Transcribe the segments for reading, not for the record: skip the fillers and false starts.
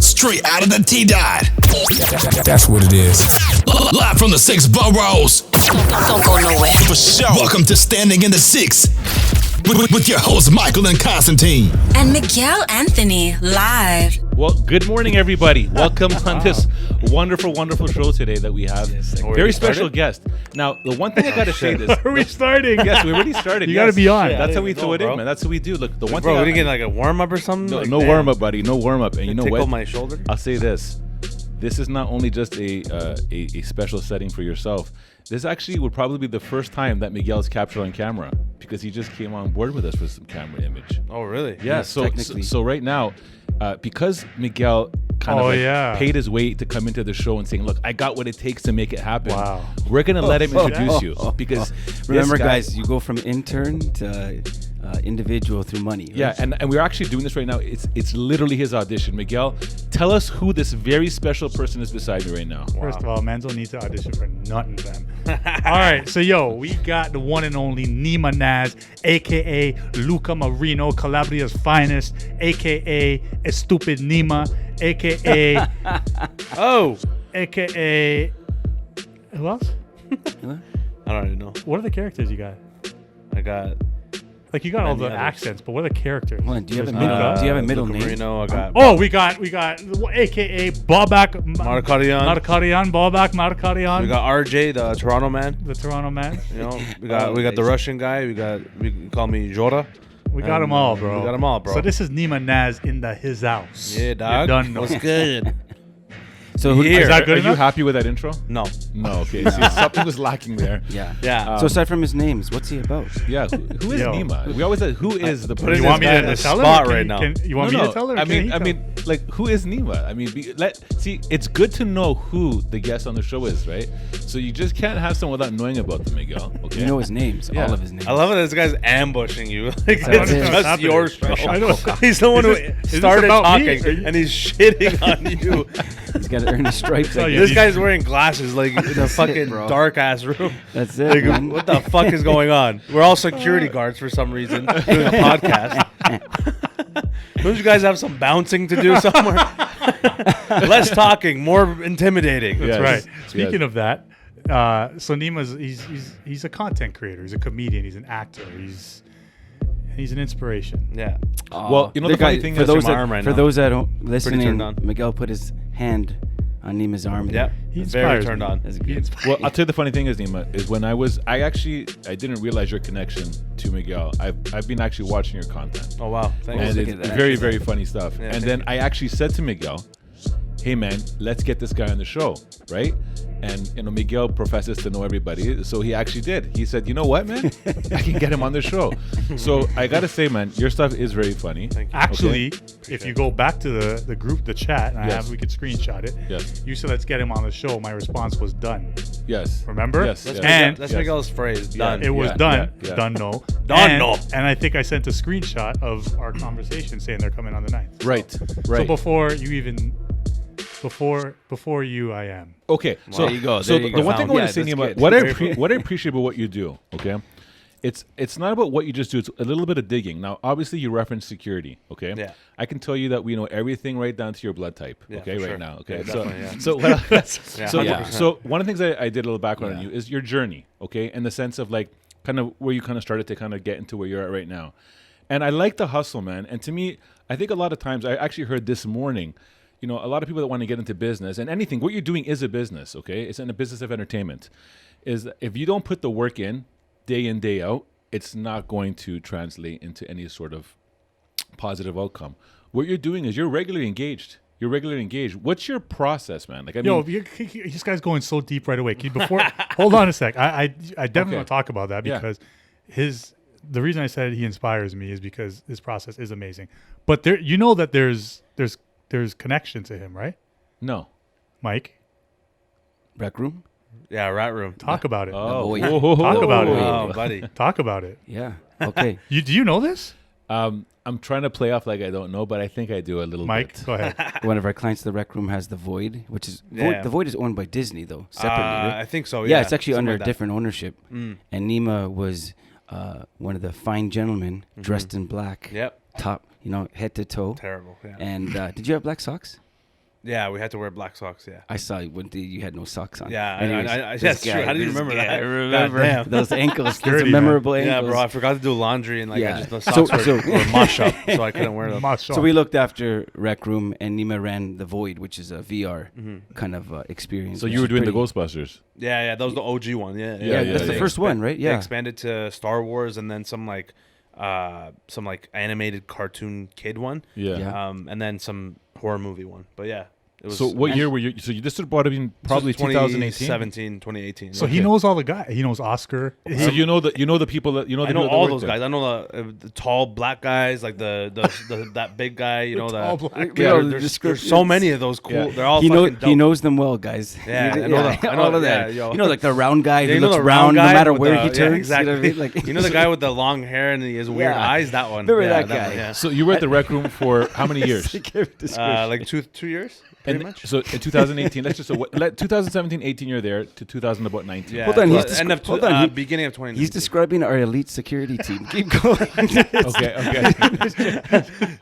straight out of the T-Dot. That's what it is. Live from the 6 boroughs. Don't go nowhere. For sure. Welcome to Standing in the 6 with your hosts Michael and Constantine. And Miguel Anthony, live. Well, good morning, everybody. Welcome on this wonderful, wonderful show today that we have. Very special guest. Now, the one thing I got to say is... Are we starting? Yes, we already started. You got to be on. That's how we throw it in, man. That's what we do. Look, the one Bro, thing... we didn't get like a warm-up or something? No, Like, no damn. warm-up, buddy. No warm-up. And you know Tickle what? my shoulder? I'll say this. This is not only just a special setting for yourself. This actually would probably be the first time that Miguel's captured on camera because he just came on board with us with some camera image. Oh, really? Yeah, Yes, so right now, because Miguel kind of paid his way to come into the show and saying, look, I got what it takes to make it happen. Wow. We're going to let him introduce you because remember, guys, you go from intern to individual through money. Right? Yeah, and we're actually doing this right now. It's literally his audition. Miguel, tell us who this very special person is beside me right now. First of all, Manzo needs to audition for nothing, fam. All right, so we got the one and only Neemanaz, a.k.a. Luca Marino, Calabria's finest, a.k.a. Stupid Neema, a.k.a. a.k.a. Who else? I don't even know. What are the characters you got? I got... Like, you got all the others. accents, but what are the characters? Well, do you have a There's middle? Luca. Do you have a middle Luca name? Marino, I got... Oh, we got a.k.a. Ballback Markarian. Ballback Markarian. We got RJ, the Toronto man. the Toronto man. You know, we got the Russian guy. We can call me Jora. We got them all, bro. We got them all, bro. So this is Neemanaz in his house. Yeah, dog. You done know. What's good? So Here. Is that good Are you enough? happy with that intro? No. No, okay. See, something was lacking there. yeah. Yeah. So aside from his names, what's he about? Yeah, who is Yo. Neema? We always say, who is the Put it person? You want me guy in to a tell spot her? right now. You want me to tell her? or I can he mean, tell? like, who is Neema? I mean, see, it's good to know who the guest on the show is, right? So you just can't have someone without knowing about them, Miguel. Okay. You know his names, Yeah. all of his names. I love it. This guy's ambushing you. Like, That's it's it. just Happening. your show. I know. He's the one who this started about me? talking, and he's shitting on you. He's got to earn his stripes. Oh, I yeah. guess. This guy's wearing glasses, like in a That's it, fucking bro. dark ass room. That's it. Like, man. what the fuck is going on? We're all security guards for some reason doing a podcast. Don't you guys have some bouncing to do somewhere? Less talking, more intimidating. Yes. Right. Speaking Yes. of that, so Neema's he's a content creator. He's a comedian. He's an actor. He's an inspiration. Yeah. Well, you know the guy- funny thing for is, those my that, arm right for now. those that don't listening, turned on. Miguel put his hand on Neema's arm. Yeah. He Very inspires turned me. on. That's He good. inspires well, I'll tell you the funny thing is, Neema, is when I didn't realize your connection to Miguel. I've been actually watching your content. Oh, wow. Thanks. And look it's at that. very, very funny stuff. Yeah, and thank then you. I actually said to Miguel, hey man, let's get this guy on the show, right? And Miguel professes to know everybody, so he actually did. He said, you know what, man, I can get him on the show. So I gotta say, man, your stuff is very funny. Thank you. Actually, if you go back to the group, the chat, and Yes. we could screenshot it. Yes. You said let's get him on the show. My response was done. Yes. Remember? Yes. That's, yes. And- that's Yes. Miguel's phrase. Done. It was Yeah, done. yeah, yeah. Done. No. Done, And- no. And I think I sent a screenshot of our conversation saying they're coming on the 9th. Right. So Right. before you even, before you, I am. Okay, so There you go, So there you the go. one thing I want Yeah, to say, that's Neema, good. what I appreciate about what you do, okay, it's not about what you just do. It's a little bit of digging. Now, obviously, you reference security, okay. Yeah. I can tell you that we know everything right down to your blood type, Yeah, okay, for right sure. now, okay. Yeah, so definitely, yeah. so what Yeah, so 100%. so one of the things I did a little background on you is your journey, okay, in the sense of like kind of where you kind of started to kind of get into where you're at right now, and I like the hustle, man. And to me, I think a lot of times I actually heard this morning. A lot of people that want to get into business and anything, what you're doing is a business, okay? It's in the business of entertainment. Is if you don't put the work in, day out, it's not going to translate into any sort of positive outcome. What you're doing is you're regularly engaged. What's your process, man? Like, I mean, This guy's going so deep right away. Before, hold on a sec. I definitely Okay. want to talk about that Yeah. because the reason I said he inspires me is because his process is amazing. But that there's connection to him, right? no. Mike, Rec room? Yeah, rat room. talk about it. Oh, boy. Talk about it. Oh, buddy. Talk about it. Yeah. Okay. Do you know this? I'm trying to play off like I don't know, but I think I do a little Mike, bit. go ahead. One of our clients, the Rec Room, has the Void, which is Yeah. the Void is owned by Disney though, separately. Right? I think so. yeah, it's actually something under like that. different ownership. And Neema was one of the fine gentlemen dressed in black, Yep. top, head to toe. Terrible. Yeah. And did you have black socks? Yeah, we had to wear black socks. Yeah. I saw you when you had no socks on. Yeah, Anyways, that's this true. guy- How do you this remember guy, that? I remember Goddamn. those ankles. Those Security, man. memorable Yeah, ankles. bro, I forgot to do laundry and like Yeah. I just the So- socks so- were mush up, so I couldn't wear them. So we looked after Rec Room, and Neema ran The Void, which is a VR kind of experience. So which you were is doing the pretty- Ghostbusters. Yeah, that was the OG one. Yeah, Yeah, that's the yeah. first one, right? They Yeah. expanded to Star Wars and then some animated cartoon kid one. Yeah. And then some horror movie one. But yeah, it was. So what year were you? So you this would have been probably 2018. 2017, 2018. So yeah. he knows all the guys. He knows Oscar. So you know the people that you know. I know all those guys. I know the tall black guys, like the that big guy. You know tall the black Yeah, there's so many of those cool. Yeah. They're all He fucking knows dope. he knows them well, guys. Yeah, He- I know that. I know all of that. yeah, yo. You know, like the round guy Yeah, who you know looks the round no guy matter with where the- he turns. exactly. You know what I mean? Like, You know the guy with the long hair and he has weird Yeah. eyes. That one. Remember Yeah, that guy? one, yeah. So you were at the Rec Room for how many years? Like 2 years, pretty much. So in 2018, let's just 2017, 18, you're there to 2000 about 19. Yeah. Hold on, he's end of hold on, he- beginning of 2019. He's describing our elite security team. Keep going. Okay.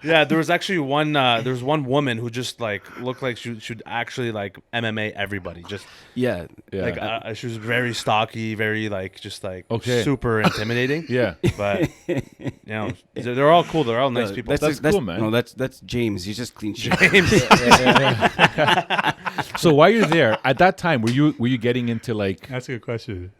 Yeah, there was actually one. There was one woman who just like looked like she should actually like MMA everybody. Just Yeah. Yeah. like she was very stocky, very like just like Okay. super intimidating. Yeah. But you know, they're all cool. They're all nice people. That's cool, man. No, that's James. He's just clean shit. So while you're there at that time, were you getting into like That's a good question.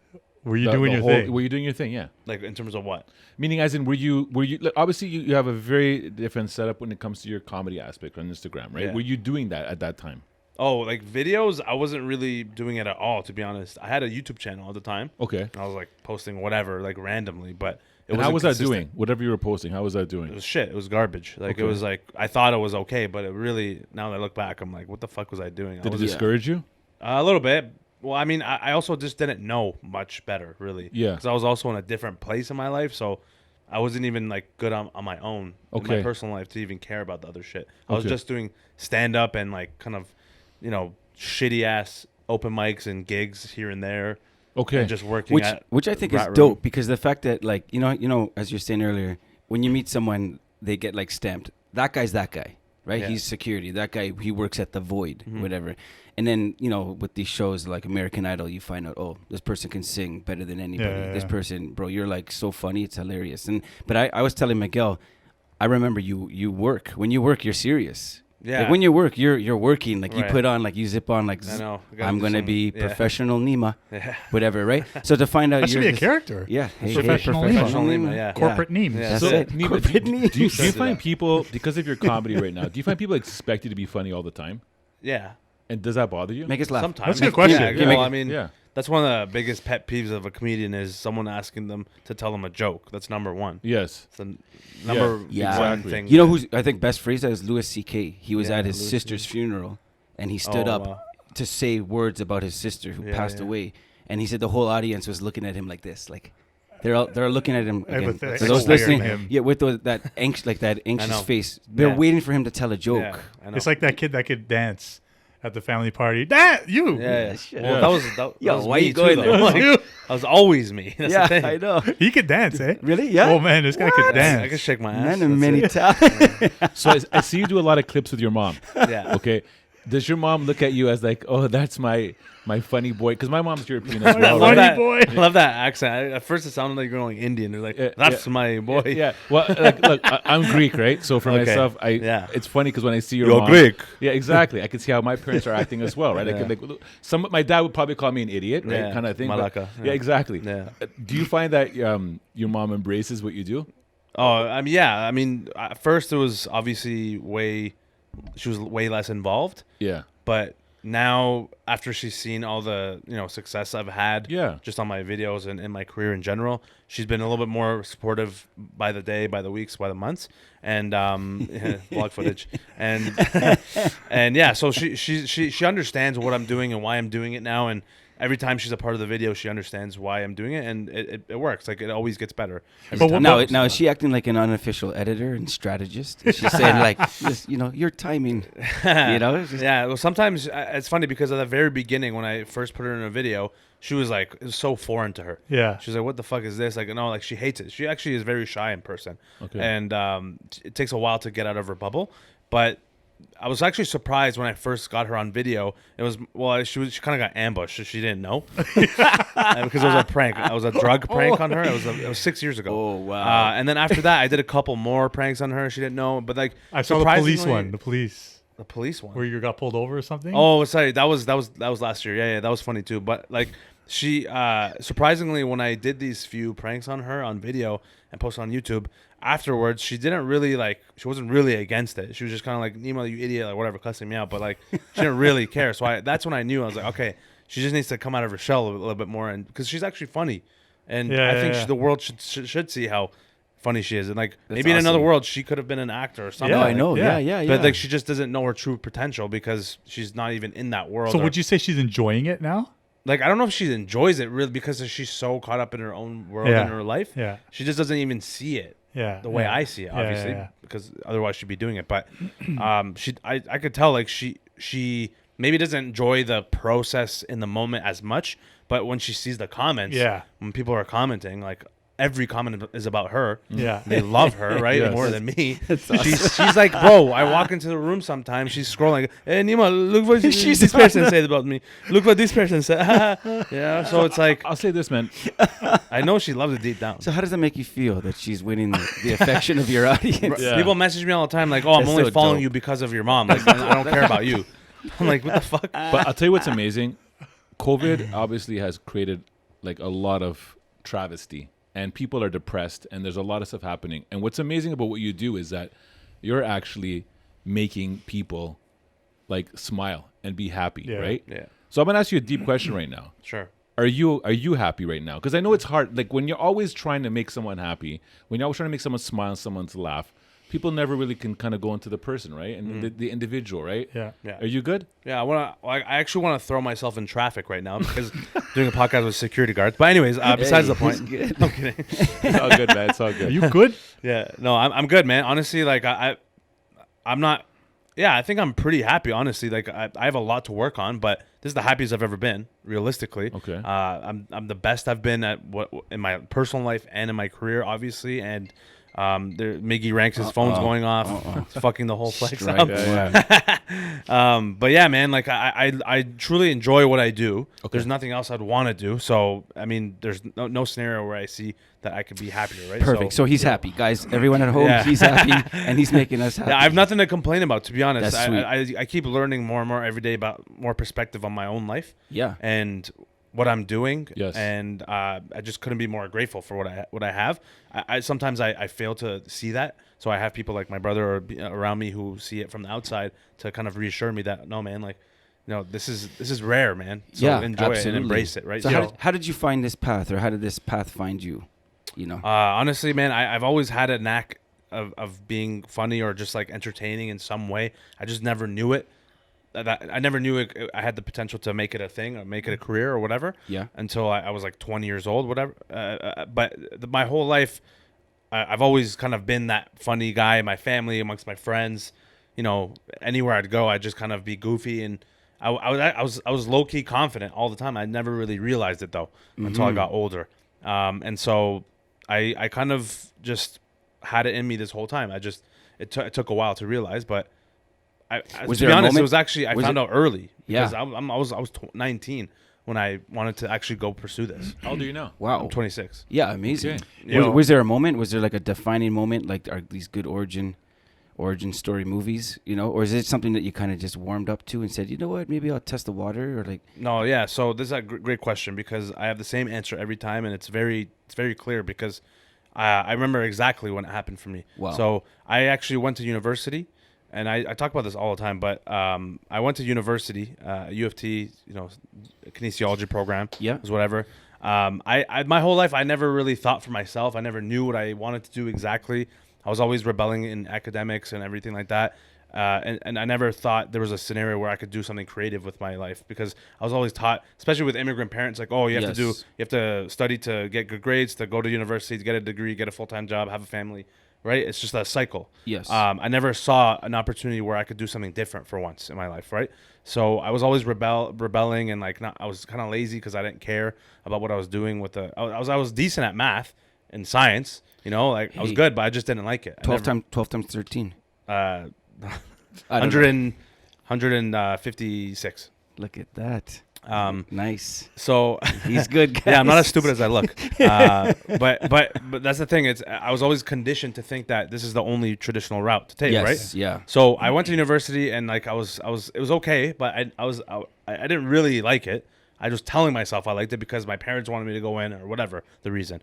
Were you the- doing the your whole- thing? Were you doing your thing? Yeah. Like in terms of what? Meaning, as in, were you like, obviously you have a very different setup when it comes to your comedy aspect on Instagram, right? Yeah. Were you doing that at that time? Oh, like videos? I wasn't really doing it at all, to be honest. I had a YouTube channel at the time. Okay. I was like posting whatever, like randomly, but it And how wasn't was that consistent. doing? Whatever you were posting, how was that It doing? was shit. It was garbage. Like Okay. it was like I thought it was okay, but it really now that I look back, I'm like, what the fuck was I doing? Did it was, discourage you? a little bit. Well, I mean, I also just didn't know much better, really. Yeah. Because I was also in a different place in my life, so I wasn't even like good on my own in Okay. my personal life to even care about the other shit. I was Okay. just doing stand up and like kind of, you know, shitty ass open mics and gigs here and there. Okay. And just working which at which I think is Rat Room. dope because the fact that like you know as you're saying earlier, when you meet someone, they get like stamped. That guy's that guy, right? Yeah. He's security. That guy, he works at the Void, Mhm. whatever. And then with these shows like American Idol, you find out, oh, this person can sing better than anybody. Yeah, yeah, This yeah. person, bro, you're like so funny, it's hilarious. But I was telling Miguel, I remember you work. When you work, you're serious. Yeah. Like when you work, you're working. Like you Right. put on, like you zip on, like I know. I gotta I'm do gonna some- be yeah. professional Neema, Yeah. whatever, right? So to find out That should you're be a this- character. Yeah, hey, Professional hey, Neema. Professional Neema, yeah. Corporate names. Yeah. That's So, it. Neema, Corporate do you names. find people, because of your comedy right now, do you find people expect you to be funny all the time? Yeah. And does that bother you? Make us laugh. Sometimes. That's a good question. Yeah, Yeah. well, I mean, Yeah. that's one of the biggest pet peeves of a comedian is someone asking them to tell them a joke. That's number one. Yes. It's the number Yeah. one Exactly. thing. You know who's I think best phrase that is Louis C.K. He was Yeah, at his Louis sister's C.K. funeral, and he stood Oh, up wow. to say words about his sister who Yeah, passed yeah. away, and he said the whole audience was looking at him like this, like they're looking at him again. Empathetic. For those So weird, listening, him. yeah, with that anxious know. face, they're Yeah. waiting for him to tell a joke. Yeah, I know. It's like that kid that could dance at the family party. That you. Yeah, yeah. shit. Well, Yeah. that Yo, was why me you going too, there? though. That was you. I was always me. That's Yeah, the thing. I know. He could dance, eh? Really? Yeah. Oh man, this guy could I dance. can shake my ass. Man of That's many it. talents. So I see you do a lot of clips with your mom. Yeah. Okay. Does your mom look at you as like, oh, that's my funny boy? Because my mom's European as My well. funny right? boy. I love that accent. At first, it sounded like you're going Indian. They're like, Yeah, "That's yeah. my boy." Yeah. Well, like, look, I'm Greek, right? So for Okay. myself, Yeah. it's funny because when I see your You're mom, Greek. Yeah, exactly. I can see how my parents are acting as well, right? I Yeah. could like my dad would probably call me an idiot, right? Yeah, Kind of thing. but- Malaka, Yeah. yeah. exactly. Yeah. Do you find that your mom embraces what you do? Oh, I mean, yeah. I mean, at first it was obviously she was way less involved, Yeah. but now after she's seen all the success I've had, Yeah. just on my videos and in my career in general, she's been a little bit more supportive by the day, by the weeks, by the months, and vlog footage, and yeah. So she understands what I'm doing and why I'm doing it now, and every time she's a part of the video, she understands why I'm doing it, and it works. Like it always gets better. Every But time. Now is she acting like an unofficial editor and strategist? Is she saying like, this, your timing, it's just- Yeah, well, sometimes it's funny because at the very beginning when I first put her in a video, she was like, it was so foreign to her. Yeah. She was like, what the fuck is this? Like, no, like she hates it. She actually is very shy in person. Okay. And it takes a while to get out of her bubble. But I was actually surprised when I first got her on video. It was she kind of got ambushed. She didn't know because it was a prank. It was a drug prank on her. It was 6 years ago. Oh, wow. And then after that, I did a couple more pranks on her. She didn't know, but like I saw the police surprisingly- one. The police one. Where you got pulled over or something? Oh, sorry. That was last year. Yeah, that was funny too. But like she surprisingly, when I did these few pranks on her on video and posted on YouTube, afterwards she didn't really she wasn't really against it. She was just kind of like, Neema, you idiot, like whatever, cussing me out. But like she didn't really care. So that's when I knew. I was like, okay, she just needs to come out of her shell a little bit more, and because she's actually funny, and I think the world should see how funny she is, and like maybe in another world she could have been an actor or something. Yeah, I know. Yeah. Yeah. But like she just doesn't know her true potential because she's not even in that world. So would you say she's enjoying it now? Like I don't know if she enjoys it really because she's so caught up in her own world Yeah. in her life. Yeah. She just doesn't even see it the way I see it, obviously, because otherwise she'd be doing it. But I could tell like she maybe doesn't enjoy the process in the moment as much, but when she sees the comments, when people are commenting, like every comment is about her. Yeah. They love her, right? Yes. More than me. She's like, bro, I walk into the room sometimes, she's scrolling. Hey, Neema, look what this person said about me. Look what this person said. Yeah, so it's like, I'll say this, man. I know she loves it deep down. So how does that make you feel that she's winning the affection of your audience? Yeah. People message me all the time like, oh, I'm That's only so following dope. you because of your mom. Like, I don't care about you. I'm like, what the fuck? But I'll tell you what's amazing. COVID obviously has created like a lot of travesty, and people are depressed, and there's a lot of stuff happening. And what's amazing about what you do is that you're actually making people like smile and be happy, right? Yeah. So I'm gonna ask you a deep question right now. Sure. Are you happy right now? Because I know it's hard. Like when you're always trying to make someone happy, when you're always trying to make someone smile, someone to laugh, people never really can kind of go into the person, right? And the individual, right? Yeah. Yeah. Are you good? Yeah, I actually want to throw myself in traffic right now because doing a podcast with security guards. But anyways, besides the point, I'm kidding. It's all good, man. It's all Are good. you good? Yeah, no, I'm good, man. Honestly, like I'm not. Yeah, I think I'm pretty happy. Honestly, like I have a lot to work on, but this is the happiest I've ever been, realistically. Okay. I'm the best I've been at what in my personal life and in my career, obviously, and. Miggy ranks his phone's going off, it's fucking the whole place Strike up. one. But yeah, man, like I truly enjoy what I do. Okay. There's nothing else I'd want to do. So I mean, there's no scenario where I see that I could be happier, right? Perfect. So he's happy, guys. Everyone at home, Yeah. he's happy, and he's making us happy. yeah, I have nothing to complain about, to be honest. That's sweet. I keep learning more and more every day about more perspective on my own life. Yeah. And what I'm doing. Yes. And I just couldn't be more grateful for what I have. I sometimes I fail to see that. So I have people like my brother or around me who see it from the outside to kind of reassure me that no, man, like, this is rare, man. So Yeah, enjoy it absolutely. and embrace it, right? So how did you find this path, or how did this path find you? Honestly, man, I've always had a knack of being funny or just like entertaining in some way. I just never knew it. I never knew I had the potential to make it a thing or make it a career or whatever. Yeah. Until I was like 20 years old, whatever. But my whole life, I've always kind of been that funny guy in my family, amongst my friends. Anywhere I'd go, I'd just kind of be goofy, and I was low key confident all the time. I never really realized it though until I got older. And so I kind of just had it in me this whole time. It took a while to realize, but. To be honest, it was actually I found out early because I was 19 when I wanted to actually go pursue this. How old are you now? Wow. I'm 26. Yeah, amazing. Okay. Was there a moment? Was there like a defining moment? Like, are these good origin story movies? Or is it something that you kind of just warmed up to and said, you know what, maybe I'll test the water, or like? No, yeah. So this is a great question because I have the same answer every time, and it's very clear because I remember exactly when it happened for me. Wow. So I actually went to university. And I talk about this all the time, but I went to university, U of T, kinesiology program, was whatever. I my whole life I never really thought for myself. I never knew what I wanted to do exactly. I was always rebelling in academics and everything like that. And I never thought there was a scenario where I could do something creative with my life because I was always taught, especially with immigrant parents, like, oh, you have to study to get good grades, to go to university, to get a degree, get a full-time job, have a family. Right, it's just a cycle. Yes. I never saw an opportunity where I could do something different for once in my life. Right. So I was always rebelling and I was kind of lazy because I didn't care about what I was doing with I was decent at math and science. I was good, but I just didn't like it. 12 times 13. I don't know. 156. Look at that. Nice. So He's good, guys. yeah, I'm not as stupid as I look. But that's the thing. It's I was always conditioned to think that this is the only traditional route to take, Yes, right? yeah. So I went to university and like it was okay, but I didn't really like it. I was telling myself I liked it because my parents wanted me to go in or whatever the reason.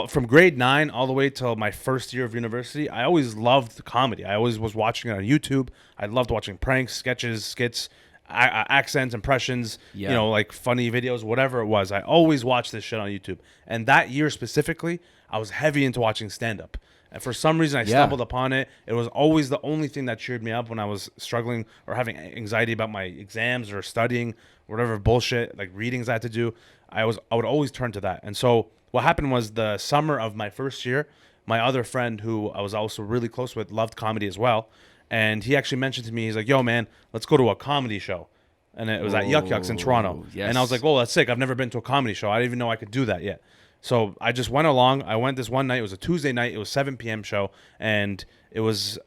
From grade 9 all the way till my first year of university, I always loved comedy. I always was watching it on YouTube. I loved watching pranks, sketches, skits, accents, impressions, Yeah. you know, like funny videos, whatever it was. I always watched this shit on YouTube. And that year specifically, I was heavy into watching stand-up. And for some reason, I stumbled upon it. It was always the only thing that cheered me up when I was struggling or having anxiety about my exams or studying, whatever bullshit, like readings I had to do. I would always turn to that. And so what happened was the summer of my first year, my other friend who I was also really close with loved comedy as well. And he actually mentioned to me, he's like, yo, man, let's go to a comedy show. And it was at Yuck Yucks in Toronto. Yes. And I was like, well, that's sick. I've never been to a comedy show. I didn't even know I could do that yet. So I just went along. I went this one night. It was a Tuesday night. It was 7 p.m. show. And it was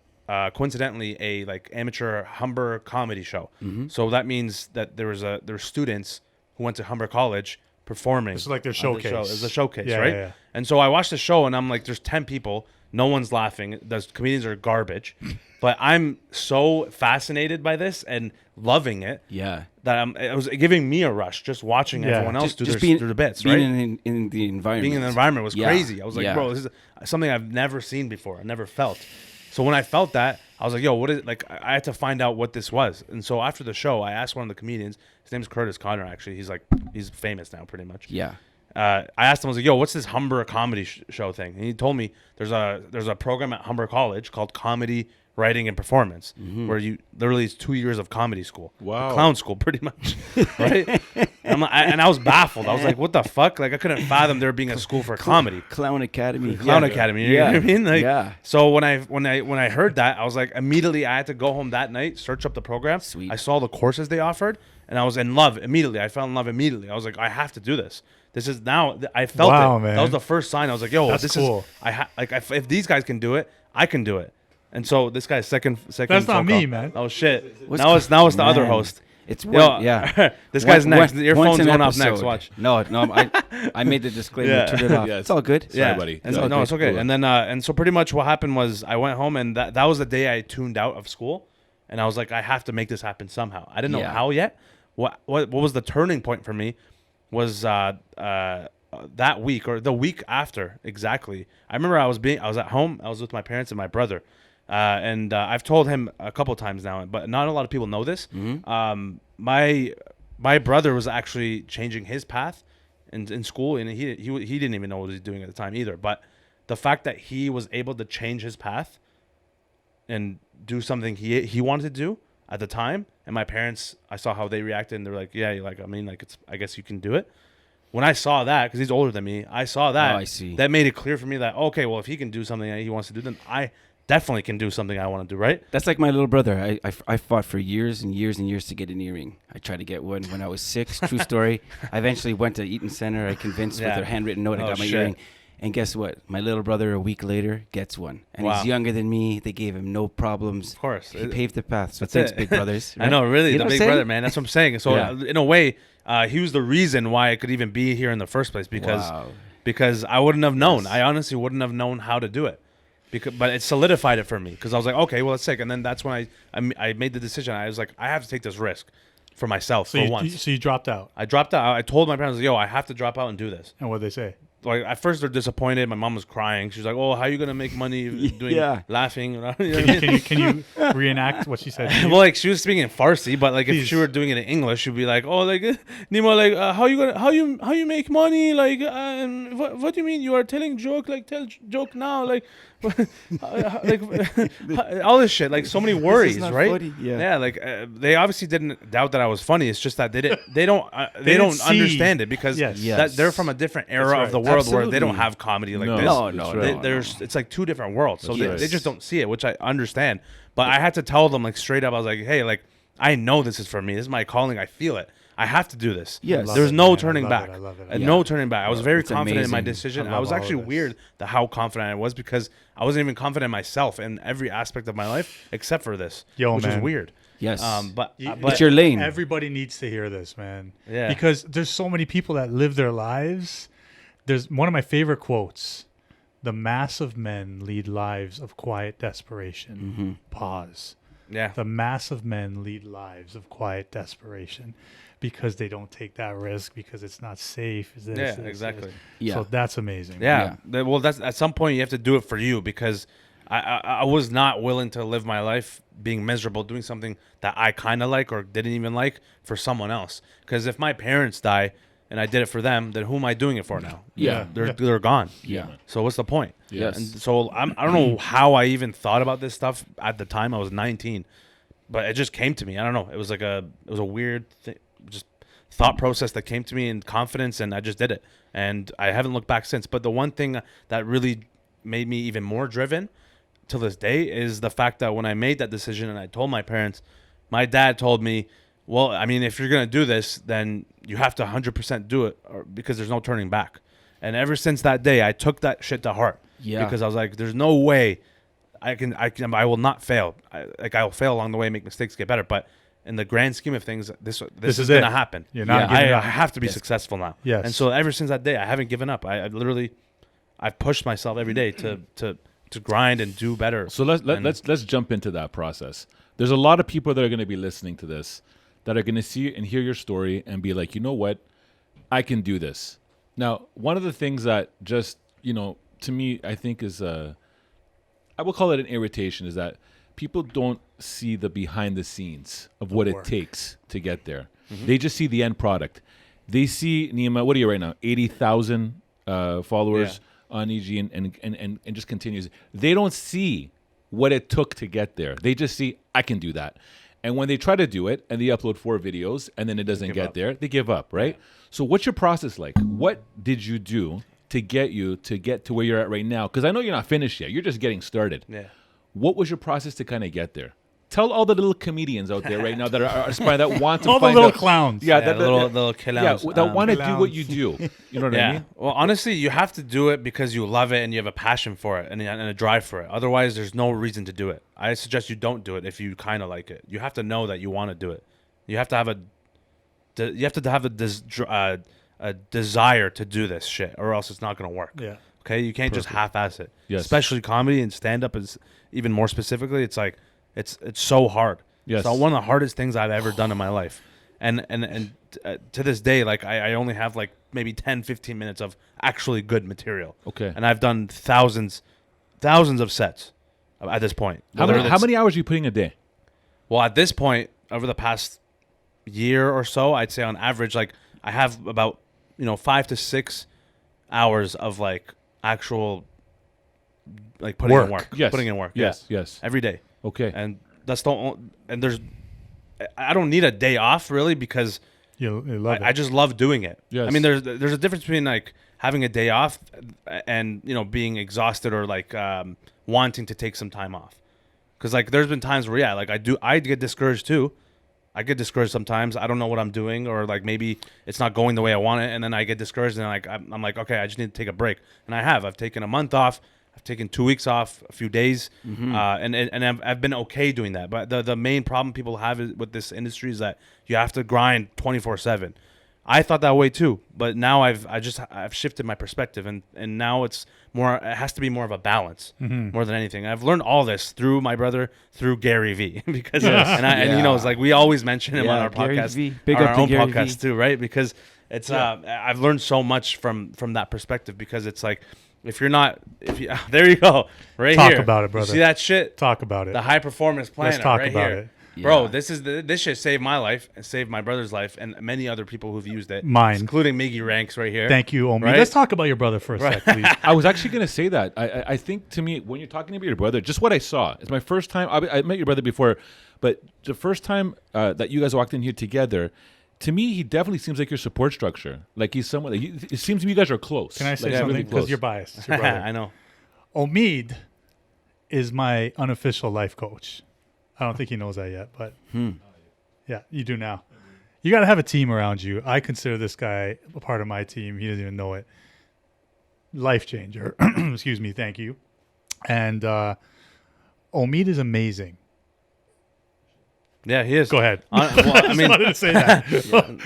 coincidentally a like amateur Humber comedy show. So that means that there were students who went to Humber College performing. It's like their on the showcase. show. It was a showcase, Yeah, right? yeah, yeah. And so I watched the show and I'm like, there's 10 people. No one's laughing. The comedians are garbage. But I'm so fascinated by this and loving it Yeah. that it was giving me a rush just watching Yeah. everyone else do Just their bits, right? being in the environment. Being in the environment was Yeah. crazy. I was like, Yeah. bro, this is something I've never seen before. I never felt. So when I felt that, I was like, yo, what is it? Like, I had to find out what this was. And so after the show, I asked one of the comedians. His name's Curtis Connor, actually. He's famous now, pretty much. Yeah. I asked him, I was like, yo, what's this Humber comedy show thing? And he told me there's a program at Humber College called Comedy Writing and Performance, where you literally it's 2 years of comedy school. Wow. Clown school, pretty much. Right? And I was baffled. I was like, what the fuck? Like, I couldn't fathom there being a school for comedy. Clown Academy. Clown Academy. You know what I mean? Like, Yeah. So when I heard that, I was like, immediately I had to go home that night, search up the program. Sweet. I saw the courses they offered, and I was in love immediately. I fell in love immediately. I was like, I have to do this. This is now. I felt Wow, it. man. That was the first sign. I was like, yo, That's this cool. is. If these guys can do it, I can do it. And so this guy's second. That's not phone me, call. man. Oh shit. What's Now it's the other Man. host. It's Yo, one, yeah. this guy's One- next. one- Your once phone's an going off next. episode. Watch. No, I made the disclaimer. Yeah. Turn it off. Yeah, It's all good. Sorry, buddy. And It's all no, good. it's okay. Cool. And so pretty much what happened was I went home and that was the day I tuned out of school, and I was like, I have to make this happen somehow. I didn't know Yeah. how yet. What was the turning point for me was that week or the week after exactly. I remember I was at home. I was with my parents and my brother, and I've told him a couple times now, but not a lot of people know this. My brother was actually changing his path in school, and he didn't even know what he was doing at the time either. But the fact that he was able to change his path and do something he wanted to do at the time, and my parents, I saw how they reacted, and they're like, yeah, I guess you can do it. When I saw that, because he's older than me, I saw that. Oh, I see. That made it clear for me that, okay, well, if he can do something that he wants to do, then I definitely can do something I want to do, right? That's like my little brother. I fought for years and years and years to get an earring. I tried to get one when I was 6. True story. I eventually went to Eaton Center. I convinced with Yeah. a handwritten note I Oh, got my shit. earring. And guess what? My little brother a week later gets one. And Wow. he's younger than me. They gave him no problems. Of course. He paved the path. So That's thanks, it. big brothers. I know, really, You the know what big I'm brother, saying? man. That's what I'm saying. So Yeah. in a way, he was the reason why I could even be here in the first place Wow. because I wouldn't have known. Yes. I honestly wouldn't have known how to do it. But it solidified it for me because I was like, okay, well, it's sick. And then that's when I made the decision. I was like, I have to take this risk for myself So for you, once. so you dropped out. I dropped out. I told my parents, yo, I have to drop out and do this. And what they say? Like at first they're disappointed. My mom was crying. She was like, "Oh, how are you gonna make money doing Yeah. laughing?" You know what I mean? Can you reenact what she said? To you? Well, like she was speaking in Farsi, but like if Please. she were doing it in English, she'd be like, "Oh, like Neema, like how you make money? Like what do you mean you are telling joke? Like tell joke now, like like all this shit. Like so many worries, not right? funny. Yeah. Like they obviously didn't doubt that I was funny. It's just that they don't didn't see- understand it because Yes. that they're from a different era right. of the world where they don't Absolutely. have comedy like No. this. No, That's no, right. no. There's it's like two different worlds, so That's they right. just don't see it, which I understand. But I had to tell them like straight up. I was like, hey, like I know this is for me. This is my calling. I feel it. I have to do this. Yes. Love There's it, no man. turning I love back. it. I love it. And Yeah. no turning back. I was very It's confident in my amazing. decision. I I love was all actually of this. weird how confident I was because I wasn't even confident in myself in every aspect of my life except for this, Yo, which man. is weird. Yes. But It's your lane. Everybody needs to hear this, man. Yeah. Because there's so many people that live their lives. There's one of my favorite quotes. The mass of men lead lives of quiet desperation. Pause. yeah. The mass of men lead lives of quiet desperation because they don't take that risk because it's not safe. It's this, Yeah, this, exactly. this. Yeah. So that's amazing. Yeah. Well, that's at some point you have to do it for you because I was not willing to live my life being miserable doing something that I kind of like or didn't even like for someone else. Because if my parents die and I did it for them, then who am I doing it for now? Yeah. They're gone. Yeah. So what's the point? Yes. And so I don't know how I even thought about this stuff at the time. I was 19, but it just came to me. I don't know. It was a weird just thought process that came to me in confidence, and I just did it. And I haven't looked back since. But the one thing that really made me even more driven to this day is the fact that when I made that decision and I told my parents, my dad told me, well, I mean, if you're going to do this, then you have to 100% do it because there's no turning back. And ever since that day, I took that shit to heart. Yeah. Because I was like, there's no way I will not fail. I will fail along the way, make mistakes, get better. But in the grand scheme of things, this is is going it. to happen. You're not Yeah. giving I up. have to be successful now. Yes. And so ever since that day, I haven't given up. I literally, I've pushed myself every day to grind and do better. So let's jump into that process. There's a lot of people that are going to be listening to this that are going to see and hear your story and be like, you know what, I can do this. Now, one of the things that just, to me, I think is I will call it an irritation is that people don't see the behind the scenes of what it takes to get there. They just see the end product. They see, Neema, what are you right now? 80,000 followers on EG and just continues. They don't see what it took to get there. They just see, I can do that. And when they try to do it and they upload 4 videos and then it doesn't get there, they give up, right? So what's your process like? What did you do to get to where you're at right now? Because I know you're not finished yet. You're just getting started. Yeah. What was your process to kind of get there? Tell all the little comedians out there right now that are aspiring, that want to All the find little out- clowns. Yeah, Yeah, that, little yeah, clowns. that want to do what Clowns. you do. You know what I mean? Well, honestly, you have to do it because you love it and you have a passion for it and a drive for it. Otherwise, there's no reason to do it. I suggest you don't do it if you kind of like it. You have to know that you want to do it. You have to have a desire to do this shit, or else it's not going to work. Yeah. Okay, you can't just half-ass it. Yes. Especially comedy and stand-up is even more specifically. It's like it's so hard. Yes. It's one of the hardest things I've ever done in my life, and to this day, like I only have like maybe 10, 15 minutes of actually good material. Okay. And I've done thousands of sets at this point. How many hours are you putting a day? Well, at this point, over the past year or so, I'd say on average, like I have about 5 to 6 hours of like actual like putting in work. Yes. Putting in work. Yes. Yeah. Yes. Every day. Okay. And that's I don't need a day off really because You love it. I just love doing it. Yes. I mean, there's a difference between like having a day off and being exhausted or like wanting to take some time off. Because like there's been times where I get discouraged too. I get discouraged sometimes. I don't know what I'm doing, or like maybe it's not going the way I want it, and then I get discouraged, and like I'm like, okay, I just need to take a break, and I've taken a month off. I've taken 2 weeks off, a few days, and I've been okay doing that. But the main problem people have with this industry is that you have to grind 24/7. I thought that way too, but now I've shifted my perspective, and now it's more. It has to be more of a balance more than anything. I've learned all this through my brother, through Gary V, because and it's like we always mention him on our Gary podcast, V. Big on up our to own Gary podcast V. too, right? Because it's I've learned so much from that perspective, because it's like if you there you go right Talk here. about it, You brother. see that shit? Talk about it. The high performance planner. Let's talk right about here. it. Bro, Yeah. this shit saved my life and saved my brother's life and many other people who've used it. Mine. Including Miggy Ranks right here. Thank you, Omi. Right? Let's talk about your brother for a sec, please. I was actually going to say that. I think to me, when you're talking about your brother, just what I saw. It's my first time. I met your brother before, but the first time that you guys walked in here together, to me, he definitely seems like your support structure. Like he's someone. It seems to me you guys are close. Can I say Like, something? really Because close. you're biased. It's your brother. I know. Omid is my unofficial life coach. I don't think he knows that yet, but yeah, you do now. You got to have a team around you. I consider this guy a part of my team. He doesn't even know it. Life changer. Excuse me. Thank you. And Omid is amazing. Yeah, he is. Go ahead. Well, I mean, wanted to say that.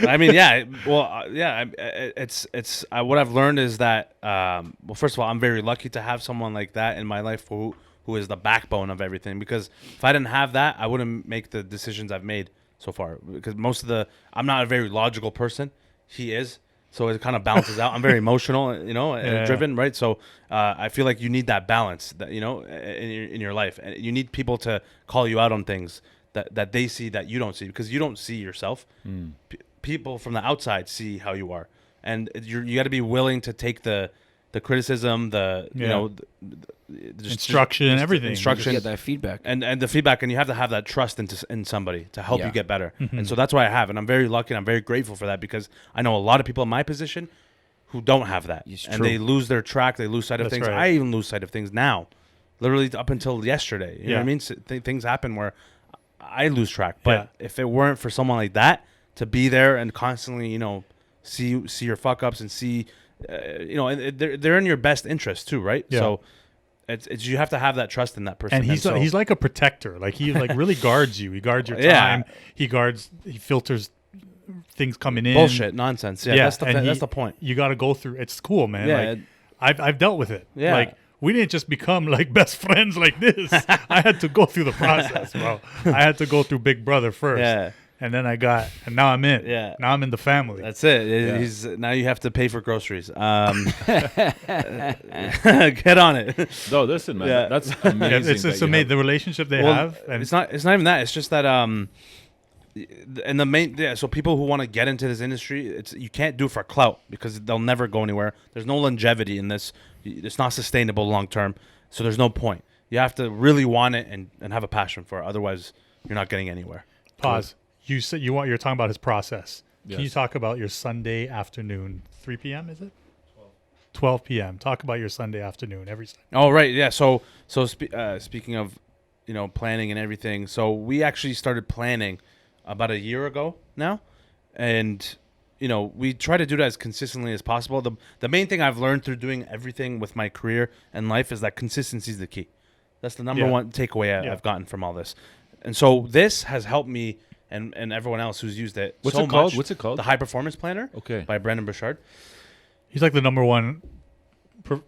I mean, yeah. Well, yeah. It's what I've learned is that well, first of all, I'm very lucky to have someone like that in my life who is the backbone of everything. Because if I didn't have that, I wouldn't make the decisions I've made so far. Because I'm not a very logical person. He is. So it kind of balances out. I'm very emotional, and driven, right? So I feel like you need that balance, that in your life, and you need people to call you out on things that they see that you don't see, because you don't see yourself. People from the outside see how you are, and you got to be willing to take the criticism, the Instruction and everything. Instruction, Get that feedback. and the feedback, and you have to have that trust in somebody to help Yeah. you get better. And so that's why I have, and I'm very lucky and I'm very grateful for that, because I know a lot of people in my position who don't have that, It's and true. they lose their track, they lose sight of That's things. right. I even lose sight of things now, literally up until yesterday. You know what I mean? So things happen where I lose track, but if it weren't for someone like that to be there and constantly, see your fuck ups and see, and they're in your best interest too, right? Yeah. So it's you have to have that trust in that person. And he's like a protector. Like he really guards you. He guards your time. Yeah. He filters things coming in. Bullshit, nonsense. Yeah, that's and the point. You got to go through. It's cool, man. Yeah, I've dealt with it. Yeah. Like we didn't just become like best friends like this. I had to go through the process, bro. I had to go through Big Brother first. Yeah. And then and now I'm in. Yeah. Now I'm in the family. That's it. Now you have to pay for groceries. Get on it. No, listen, man. Yeah. That's amazing. It's amazing the relationship they have. And It's not even that. It's just that and the main so people who want to get into this industry, you can't do it for clout, because they'll never go anywhere. There's no longevity in this. It's not sustainable long term. So there's no point. You have to really want it and have a passion for it. Otherwise, you're not getting anywhere. Pause. You said you're talking about his process. Yes. Can you talk about your Sunday afternoon? 3 p.m. is it? 12 p.m. Talk about your Sunday afternoon every Sunday. Oh, right. Yeah. So speaking of, planning and everything. So we actually started planning about a year ago now. And, we try to do that as consistently as possible. The main thing I've learned through doing everything with my career and life is that consistency is the key. That's the number one takeaway I've gotten from all this. And so this has helped me and everyone else who's used it. What's so it called? much. What's it called? The High Performance Planner. Okay. By Brendon Burchard. He's like the number one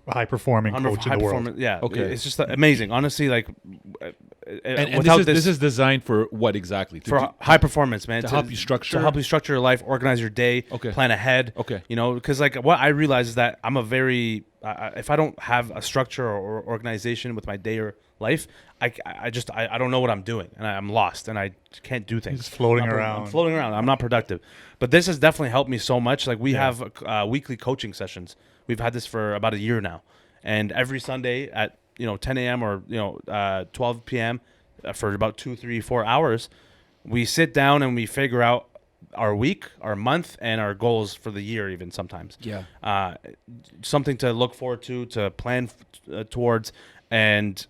high performing coach in the world. Yeah. Okay. It's just amazing. Honestly, like, And without this is designed for what exactly? for high performance, man. to help you structure? To help you structure your life, organize your day, Okay. plan ahead. Okay. Because like what I realize is that I'm a very if I don't have a structure or organization with my day or life, I don't know what I'm doing, and I'm lost, and I can't do things. He's floating I'm around. floating around. I'm not productive. But this has definitely helped me so much. Like we have weekly coaching sessions. We've had this for about a year now, and every Sunday at 10 a.m. or 12 p.m. For about 2, 3, 4 hours, we sit down and we figure out our week, our month, and our goals for the year. Even sometimes, something to look forward to plan towards, and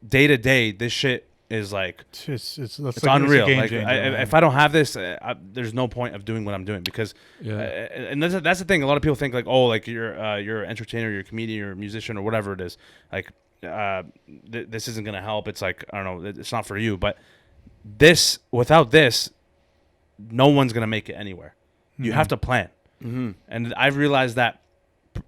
day to day, this shit is like It's unreal. It's a game Like changer, if I don't have this, there's no point of doing what I'm doing, because and that's the thing. A lot of people think like, oh, like you're an entertainer, you're a comedian, you're a musician, or whatever it is. Like this isn't gonna help. It's like, I don't know, it's not for you. But without this, no one's gonna make it anywhere. You have to plan, and I've realized that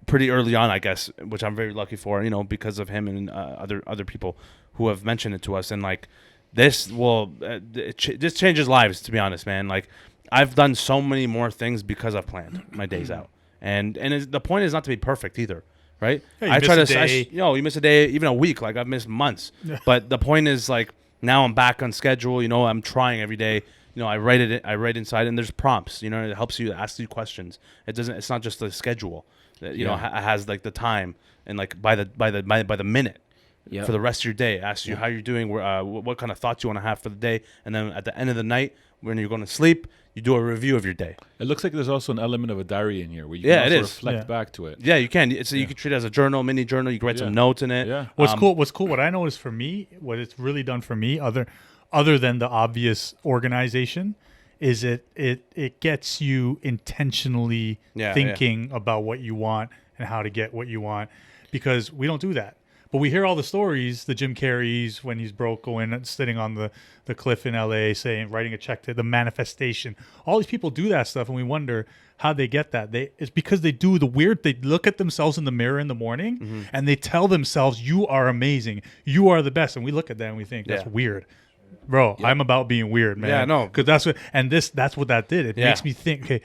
pretty early on, I guess, which I'm very lucky for, because of him and other people who have mentioned it to us. And like this this changes lives, to be honest, man. Like I've done so many more things because I've planned my days out, and the point is not to be perfect either, right? Yeah, you miss a day. you miss a day, even a week. Like I've missed months, but the point is like now I'm back on schedule. I'm trying every day. I write inside, and there's prompts. It helps you ask you questions. It's not just the schedule. It has like the time, and like by the minute. For the rest of your day, asks you how you're doing, what kind of thoughts you want to have for the day, and then at the end of the night, when you're going to sleep, you do a review of your day. It looks like there's also an element of a diary in here where you can also reflect back to it. Yeah, you can. You can treat it as a journal, mini journal. You can write some notes in it. Yeah. What's cool? What I noticed for me, what it's really done for me, other than the obvious organization, is it gets you intentionally thinking about what you want and how to get what you want, because we don't do that. But we hear all the stories, the Jim Carreys when he's broke, going and sitting on the cliff in LA saying, writing a check to the manifestation. All these people do that stuff, and we wonder how they get that. It's because they do the weird, they look at themselves in the mirror in the morning and they tell themselves, you are amazing, you are the best. And we look at that and we think, that's weird. Bro, I'm about being weird, man. Yeah, I know. Because that's what that did. It makes me think, okay,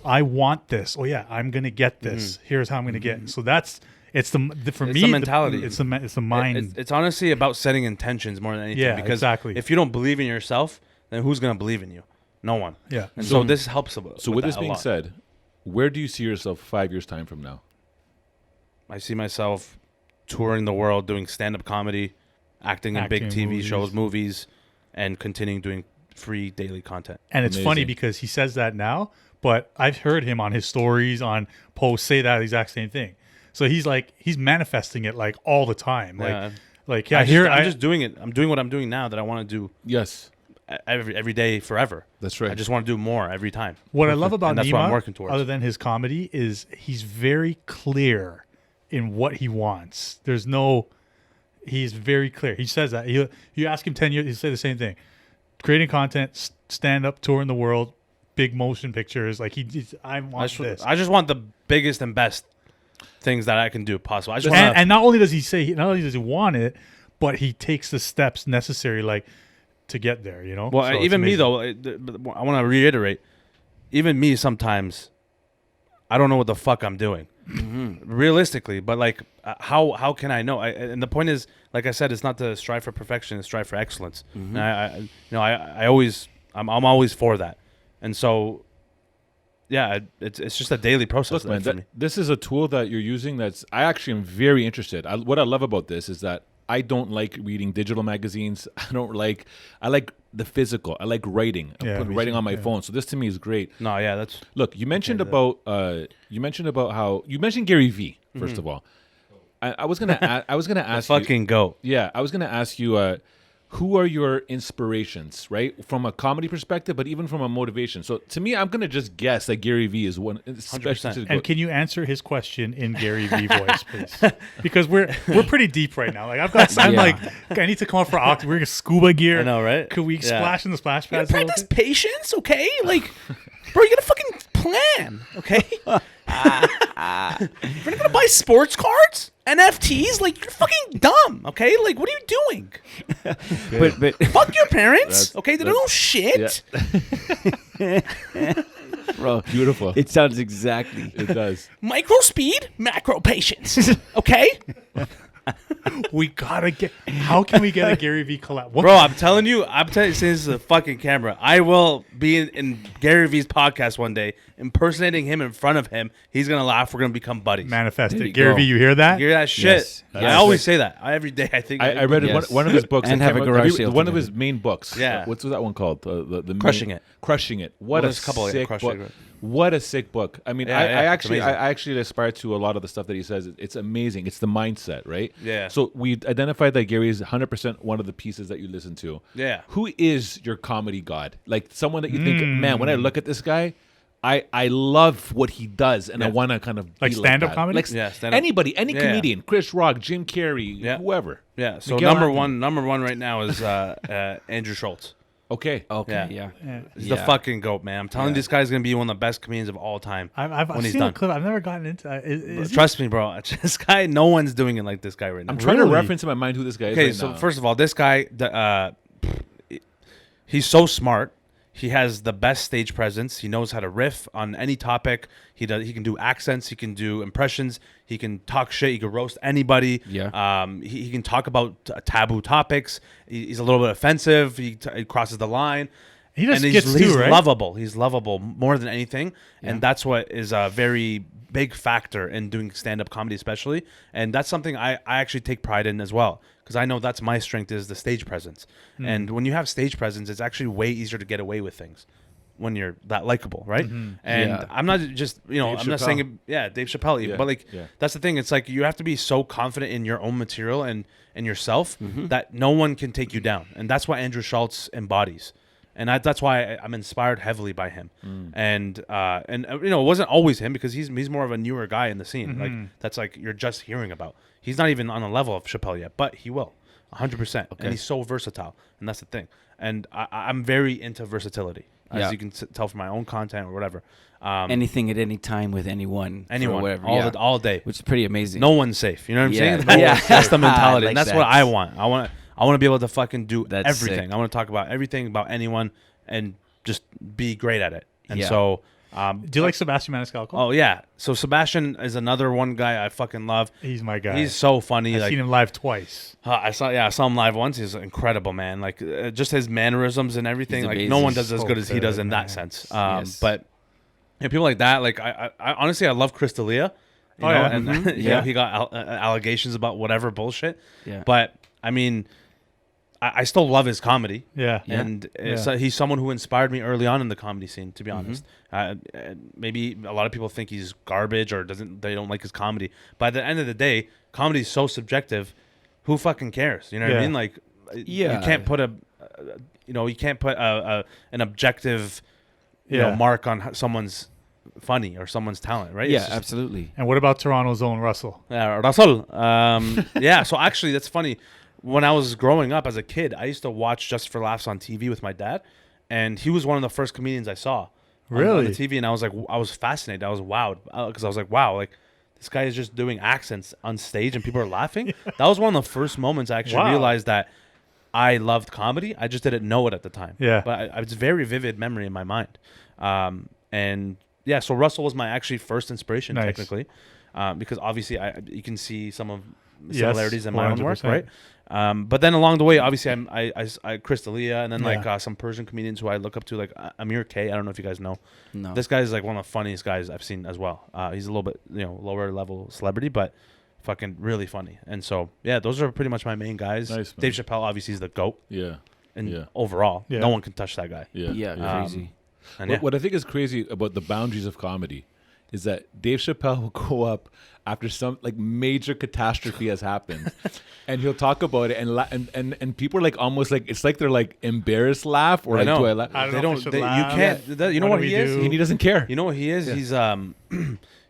I want this. Oh yeah, I'm gonna get this. Here's how I'm gonna get it. So it's the mentality. It's the mind. It's honestly about setting intentions more than anything. Yeah, because exactly. if you don't believe in yourself, then who's gonna believe in you? No one. Yeah. And so this helps. So with this being said, where do you see yourself 5 years time from now? I see myself touring the world, doing stand-up comedy, acting in big TV movies. shows, movies, and continuing doing free daily content. And it's funny because he says that now, but I've heard him on his stories, on posts, say that exact same thing. So he's manifesting it like all the time. I'm just doing it. I'm doing what I'm doing now that I want to do. Yes. Every day forever. That's right. I just want to do more every time. What I love about and that's what I'm Neema, working towards. other than his comedy, is he's very clear in what he wants. He's very clear. He says that. You ask him 10 years, he'll say the same thing. Creating content, stand up, touring the world, big motion pictures. Like I want this. I just want the biggest and best things that I can do possible. I just and not only does he want it, but he takes the steps necessary, to get there, Well, So even me amazing. though, I want to reiterate, even me sometimes, I don't know what the fuck I'm doing, realistically. But how can I know? And the point is, like I said, it's not to strive for perfection; it's strive for excellence. And I'm always for that. And so, yeah, it's just a daily process. Look, man, this is a tool that you're using. I actually am very interested. What I love about this is that I don't like reading digital magazines. I like the physical. I like writing. I put writing on my phone. So this to me is great. No, yeah, that's. Look, you mentioned about Gary Vee first of all. I was gonna ask you. Fucking go. Yeah, I was gonna ask you. Who are your inspirations, right? From a comedy perspective, but even from a motivation. So to me, I'm gonna just guess that Gary Vee is one. 100%. And can you answer his question in Gary Vee voice, please? Because we're pretty deep right now. I need to come up for octave. We're wearing scuba gear. I know, right? Could we splash in the splash pads? Practice patience, okay? Bro, you gotta fucking plan, okay? You're not gonna buy sports cards, NFTs. You're fucking dumb, okay? What are you doing? But Fuck your parents, okay? They don't know shit. Yeah. bro, Beautiful. it sounds exactly. It does. Micro speed, macro patience, okay? We gotta get. How can we get a Gary Vee collab? Bro, I'm telling you, since this is a fucking camera, I will be in Gary Vee's podcast one day, impersonating him in front of him. He's gonna laugh. We're gonna become buddies. Manifest There it. you Gary go. Vee, you hear that? You hear that shit? Yes. I always say that every day. I think I read Yes. one of his books. And I have can't a remember- garage sale One of together. his main books. Yeah. What's that one called? The Crushing main, It. Crushing It. What Well, a there's a couple, yeah, sick Crushing book. It. What a sick book. I mean, Yeah, I it's amazing. actually aspire to a lot of the stuff that he says. It's amazing. It's the mindset, right? Yeah. So we identified that Gary is 100% one of the pieces that you listen to. Yeah. Who is your comedy god? Someone that you think, man, when I look at this guy, I love what he does, and I want to kind of be stand-up that. comedy? Yeah, stand-up. Anybody, any Yeah. comedian, Chris Rock, Jim Carrey, Yeah. whoever. Yeah. So Miguel number Anthony. one right now is Andrew Schultz. Okay. Okay, Yeah. yeah. He's the fucking goat, man. I'm telling you, this guy's gonna be one of the best comedians of all time. I've when he's seen done. a clip. I've never gotten into. Is he- Trust me, bro. This guy, no one's doing it like this guy right now. I'm trying to Really? reference in my mind who this guy is. Okay, right so now. first of all, this guy, he's so smart. He has the best stage presence. He knows how to riff on any topic. He can do accents. He can do impressions. He can talk shit. He can roast anybody. Yeah. He can talk about taboo topics. He's a little bit offensive. He crosses the line. He does and skits he's too, right? lovable. He's lovable more than anything, and that's what is a very big factor in doing stand-up comedy, especially. And that's something I actually take pride in as well, because I know that's my strength is the stage presence. And when you have stage presence, it's actually way easier to get away with things when you're that likable, right? And Yeah. I'm not just Dave I'm not saying Chappelle. Dave Chappelle, even, Yeah, but yeah. that's the thing. It's you have to be so confident in your own material and yourself that no one can take you down, and that's what Andrew Schultz embodies. And that's why I'm inspired heavily by him. And you know, it wasn't always him because he's more of a newer guy in the scene. Like that's like you're just hearing about. He's not even on the level of Chappelle yet, but he will, 100%. And he's so versatile, and that's the thing. And I'm very into versatility, as you can tell from my own content or whatever. Anything at any time with anyone, whatever, all day, which is pretty amazing. No one's safe. You know what I'm saying? Yeah. That's the mentality, Like and that's that. what I want. I want to be able to fucking do That's everything. sick. I want to talk about everything about anyone and just be great at it. And Yeah. so, Do you like Sebastian Maniscalco? oh yeah. So Sebastian is another one guy I fucking love. He's my guy. He's so funny. I've like seen him live twice. I saw him live once. He's incredible, man. Like just his mannerisms and everything. He's Like amazing. no one does as So good as he does good, in man. that sense. Yes. But people like that, like I honestly I love Chris D'Elia. You Oh, know, yeah. and Mhm. you know, Yeah. he got allegations about whatever bullshit. Yeah. But I mean, I still love his comedy. Yeah. And Yeah. he's someone who inspired me early on in the comedy scene, to be Mm-hmm. honest. Maybe a lot of people think he's garbage or they don't like his comedy. But at the end of the day, comedy is so subjective. Who fucking cares? You know what I Yeah. mean? Like, Yeah. you can't put an objective, you know, Yeah. mark on someone's funny or someone's talent, right? Yeah, It's just- absolutely. And what about Toronto's own Russell? yeah, Russell. Yeah, so actually, that's funny. When I was growing up as a kid, I used to watch Just for Laughs on TV with my dad, and he was one of the first comedians I saw on Really? the TV, and I was fascinated. I was wowed because I was like, wow, like this guy is just doing accents on stage and people are laughing. That was one of the first moments I actually Wow. realized that I loved comedy. I just didn't know it at the time. Yeah. But it's a very vivid memory in my mind. And yeah, so Russell was my actually first inspiration Nice. technically, because obviously you can see some of Yes, similarities in my own work, 100%. right? But then along the way, obviously, I Chris D'Elia, and then Yeah. like some Persian comedians who I look up to, like Amir K. I don't know if you guys know. No. This guy is like one of the funniest guys I've seen as well. He's a little bit lower level celebrity, but fucking really funny. And so yeah, those are pretty much my main guys. Nice, man. Dave Chappelle obviously is the GOAT, Yeah. and Yeah. overall, Yeah. no one can touch that guy. Yeah. Yeah, crazy. And yeah. What I think is crazy about the boundaries of comedy is that Dave Chappelle will go up after some like major catastrophe has happened, and he'll talk about it, and people are like almost like it's like they're like embarrassed laugh or I like know. do I laugh? I don't They know if I don't. should They, you laugh. can't. You know What what do he we is? do? He doesn't care. You know what he is? He's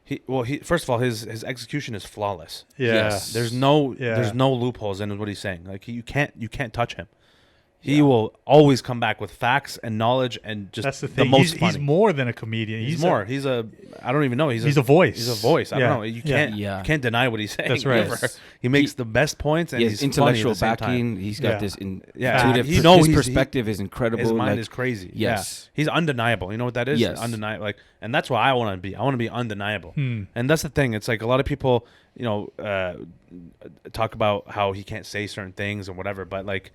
he first of all his execution is flawless. Yeah. Yes. There's no Yeah. there's no loopholes in what he's saying. Like you can't touch him. He will always come back with facts and knowledge and just That's the thing. most He's funny. more than a comedian. He's more. He's a. I don't even know. He's a voice. He's a voice. I Yeah. don't know. You Yeah. can't. Yeah. You can't deny what he's saying. That's right. ever. He makes the best points and He he's has funny at intellectual the same time. backing. He's got Yeah. this Yeah. intuitive. He knows his he's- perspective is incredible. His mind like, is crazy. Yes. Yeah. He's undeniable. You know what that is? Yes. Undeniable. Like, and that's what I want to be. I want to be undeniable. Hmm. And that's the thing. It's like a lot of people, talk about how he can't say certain things and whatever, but like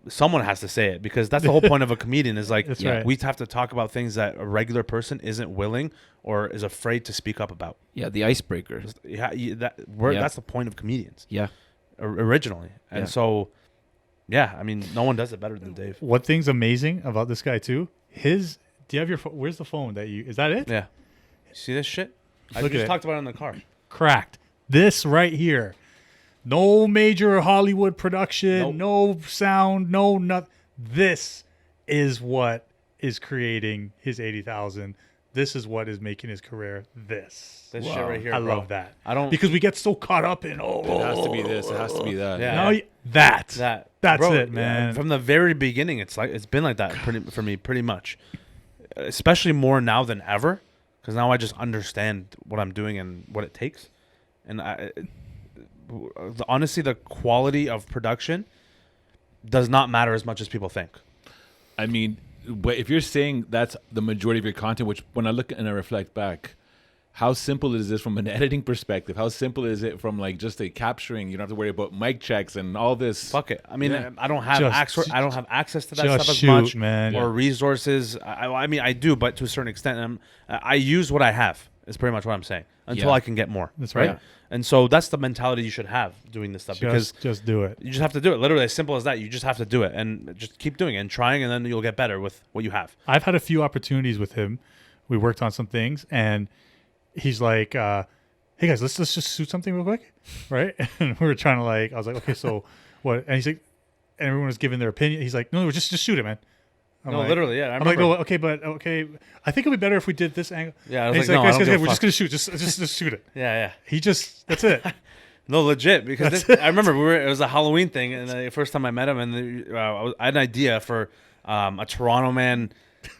someone has to say it because that's the whole point of a comedian is like That's right. we have to talk about things that a regular person isn't willing or is afraid to speak up about. Yeah, the icebreaker. Yeah, Yeah. that's the point of comedians Yeah. originally. And Yeah. so, yeah, I mean, no one does it better than Dave. One thing's amazing about this guy too. Do you have your phone? Where's the phone that you? Is that it? Yeah. See this shit? I Look at just it. talked about it in the car. Cracked. This right here. No major Hollywood production. Nope. No sound. No nothing. This is what is creating his 80,000. This is what is making his career. This This shit right here, I bro. love that. I don't because we get so caught up in It has to be this. It has to be that. Yeah. now that's That's bro, it, man. From the very beginning, it's been like that for me pretty much, especially more now than ever, because now I just understand what I'm doing and what it takes, and honestly, the quality of production does not matter as much as people think. I mean, but if you're saying that's the majority of your content, which when I look and I reflect back, how simple is this from an editing perspective? How simple is it from like just a capturing? You don't have to worry about mic checks and all this. Fuck it. I mean, Yeah. I don't have Just- I don't have access to that just stuff as shoot, much, man. or resources. I mean, I do, but to a certain extent, I use what I have. Is pretty much what I'm saying until Yeah. I can get more. That's right. right. And so that's the mentality you should have doing this stuff because just do it. you just have to do it. Literally as simple as that. You just have to do it and just keep doing it and trying, and then you'll get better with what you have. I've had a few opportunities with him. We worked on some things, and he's like, "Hey guys, let's just shoot something real quick, right?" And we were trying to I was like, "Okay, so what?" And he's like, and everyone was giving their opinion. He's like, "No, just shoot it, man." I'm No, like- literally, yeah. I I'm like, remember. no, okay, but okay. I think it'd be better if we did this angle. Yeah, I And was he's like, no, I guys, don't give a we're just fuck. gonna shoot. Just shoot it. Yeah, He just, that's it. No, legit. Because I remember it was a Halloween thing, and the first time I met him, and I had an idea for a Toronto man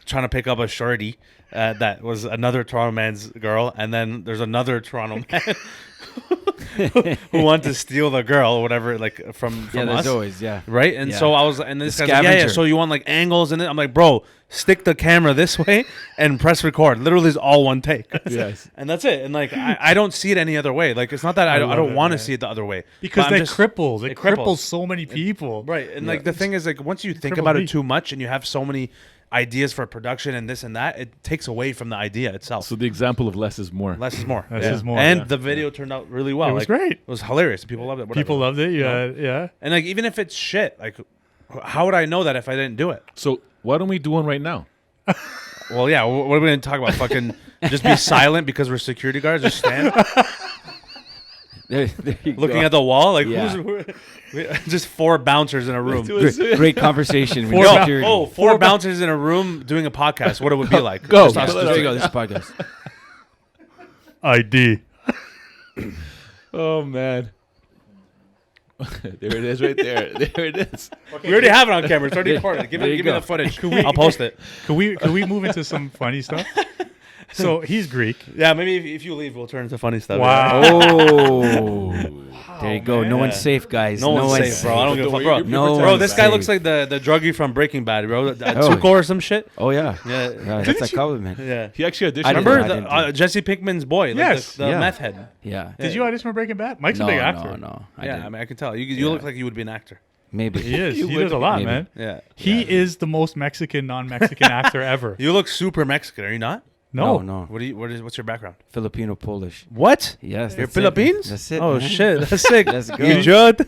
trying to pick up a shorty that was another Toronto man's girl, and then there's another Toronto man who wanted to steal the girl or whatever, like from Yeah, there's us. always, yeah. Right, and Yeah. so I was, and this The guy's like, yeah, scavenger. so you want like angles, and I'm like, bro, stick the camera this way and press record. Literally, it's all one take. Yes. And that's it. And like, I don't see it any other way. Like, it's not that I love don't it, want to man. see it the other way Because but I'm they just- cripples. It it cripples cripples. so many people. Right, and like the thing is, like once you think cripples about me. it too much, and you have so many ideas for production and this and that, it takes away from the idea itself. So the example of less is more. Less is more. Less is more, And yeah. the video turned out really well. It was Like, great. It was hilarious. People loved it. Whatever. People loved it. Yeah, yeah. And like, even if it's shit, like, how would I know that if I didn't do it? So why don't we do one right now? Well, yeah. What are we gonna talk about? Fucking just be silent because we're security guards. Just stand There you looking go. at the wall. Like, Yeah. just 4 bouncers in a room. Great conversation. with Yo, security. oh, 4 bouncers in a room doing a podcast. What it would be like? Go. Just us There two. you go. This is podcast. ID. Oh man. There it is, right there. There it is. We already have it on camera. It's already recorded. Give There me you the go. footage. I'll post it. Could we move into some funny stuff? So he's Greek. Yeah, maybe if you leave, we'll turn into funny stuff. Wow. Oh, there you go. No man. one's safe, guys. No one's safe, bro. I don't give a fuck, bro. No Bro, one's this guy safe. looks like the druggie from Breaking Bad, bro. Oh. Tuco or some shit. Oh yeah. Yeah. Yeah, that's a compliment. Yeah. He actually auditioned. I didn't Remember know, I didn't do Jesse Pinkman's boy? Like Yes. The Yeah. meth head. Yeah. Did you audition for Breaking Bad? Mike's No, a big actor. no. Yeah, I didn't. mean, I can tell. You Yeah. look like you would be an actor. Maybe. He is. You He would does a lot, maybe. man. Yeah. He is the most Mexican non-Mexican actor ever. You look super Mexican, are you not? No. No. What's your background? Filipino Polish. What? Yes. You're that's it. Philippines? That's it. Oh man. shit, that's sick. Let's go. You jud?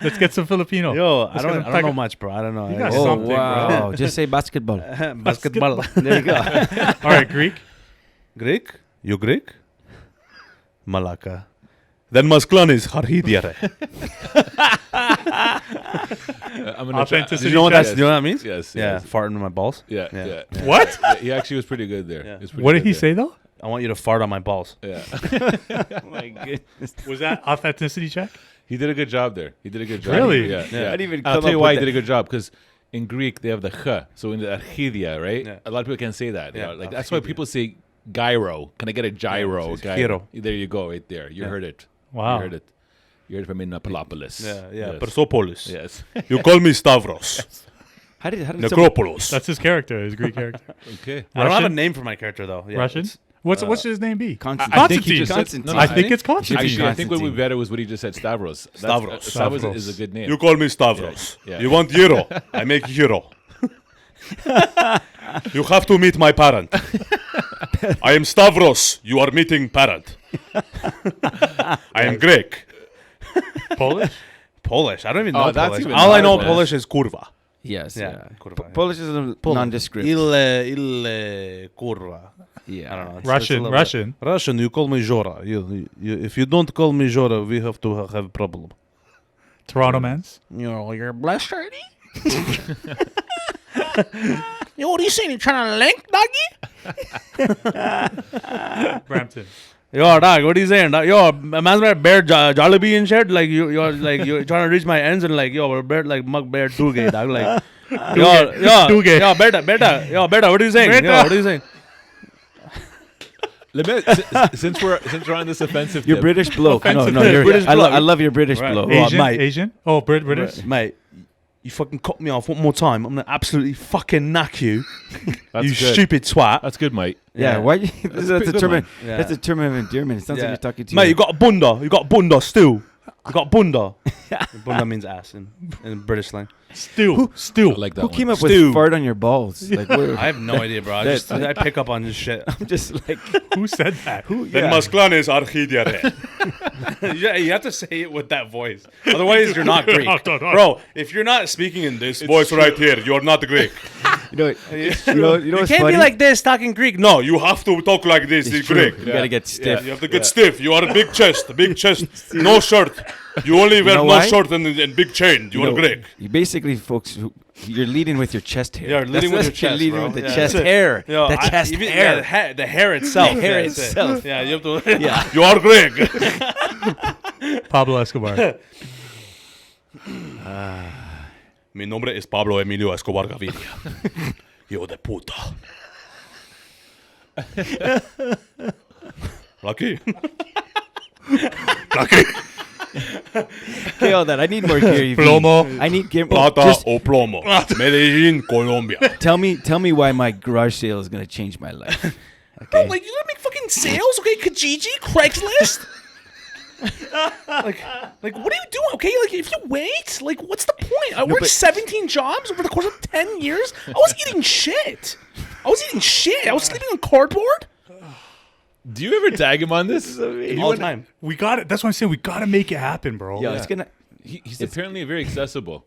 Let's get some Filipino. Yo, Let's I get don't some know much, bro. I don't know. You got Oh something, bro. wow! Just say basketball. Basketball. There you go. All right, Greek. Greek? You Greek? Malaka. Then Masklan is Harhidiare. I'm gonna try. Authenticity. Do you know what check. that's? Do you know what that means? Yes. Yeah, yes. farting in my balls. Yeah. Yeah. Yeah. What? Yeah, he actually was pretty good there. Yeah. He was pretty What did good he there. say though? I want you to fart on my balls. Yeah. Oh my goodness. Was that authenticity check? He did a good job there. He did a good job. Really? Yeah. Yeah. I didn't even I'll come tell you up why he with did a that. good job, because in Greek they have the ch, so in the archidia, right? Yeah. A lot of people can't say that. Yeah, Like that's why people say gyro. Can I get a gyro? it's Gyro. gyro. There you go, right there. You Yeah. heard it. Wow. You heard it. You heard it from Indianapolis. Yeah. Yes. Persepolis. Yes. You call me Stavros. How did someone, Necropolis. That's his character, his Greek character. Okay. I don't have a Russian? name for my character though. Yeah, Russian? it's- What's his name be? Constantine? I think he just said, Constantine. no, I think it's Constantine. Actually, I think what would be Constantine. better was what he just said, Stavros. Stavros. Stavros Stavros. is a good name. You call me Stavros. Yeah. You want hero? I make hero. You have to meet my parent. I am Stavros. You are meeting parent. I am Greek. Polish? Polish. I don't even Oh, know that's Polish. even All I know harder. Polish is kurva. Yes. Yeah, Yeah. kurwa, yeah. Polish is a nondescript. Il kurva. Yeah. I don't know. It's Russian, a little Russian. bit- Russian. You call me Zhora. If you don't call me Zhora, we have to have a problem. Toronto man's. You're blessed already? Yo, what are you saying? You trying to link, doggy? Brampton. Yo, dog, what are you saying? Dog? Yo, man's my bear Jollibee and shit. Like you're trying to reach my ends and like we're bear like mug bear two gay dog. Like yo, better. What are you saying? Beta. Yo, what are you saying? Since we're on this offensive, You're tip, British bloke. No, Offensive no, you're, British I, bloke. I love your British Right. bloke. Oh, Asian? mate. Asian? Oh, British? Mate, you fucking cut me off one more time. I'm gonna absolutely fucking knock you. That's You good. stupid swat. That's good, mate. Yeah, Yeah. why? That's a good term. one. Yeah. That's a term of endearment. It sounds like you're talking to. Mate, you got a bunda. You got bunda still. You got bunda. Bunda means ass in British slang. Stew. I like that Who one. came up Stew. with fart on your balls? Like, I have no idea, bro. I pick up on this shit. I'm just like, Who said that? Then Masklan is Archidiare. Yeah, you have to say it with that voice. Otherwise, you're not Greek. No. Bro, if you're not speaking in this voice right here, you're not Greek. You what's can't funny? be like this talking Greek. No, you have to talk like this in Greek. You gotta get stiff. You have to get stiff. You are a big chest, no shirt. You only wear know no why? shirt and big chain. You are Greek. You basically, folks, you're leading with your chest hair. You're leading with your You're chest, leading bro. with the Yeah, chest that's it. hair. Yo, The chest hair. the hair itself. The hair That's it. itself. Yeah, you have to. You are Greek. Pablo Escobar. Mi nombre es Pablo Emilio Escobar Gaviria. Hijo de puta. Lucky. Okay, all that. I need more Gary V. Plomo. I need Gary. Plata Just o plomo. Medellin, Colombia. tell me why my garage sale is gonna change my life. Okay. Like, you gonna make fucking sales? Okay, Kijiji, Craigslist? like, what are you doing? Okay, like, if you wait, like, what's the point? I worked 17 jobs over the course of 10 years. I was eating shit. I was sleeping on cardboard Do you ever tag him on this? all the time. We got it. That's what I'm saying. We got to make it happen, bro. Yo, it's gonna. He's apparently very accessible.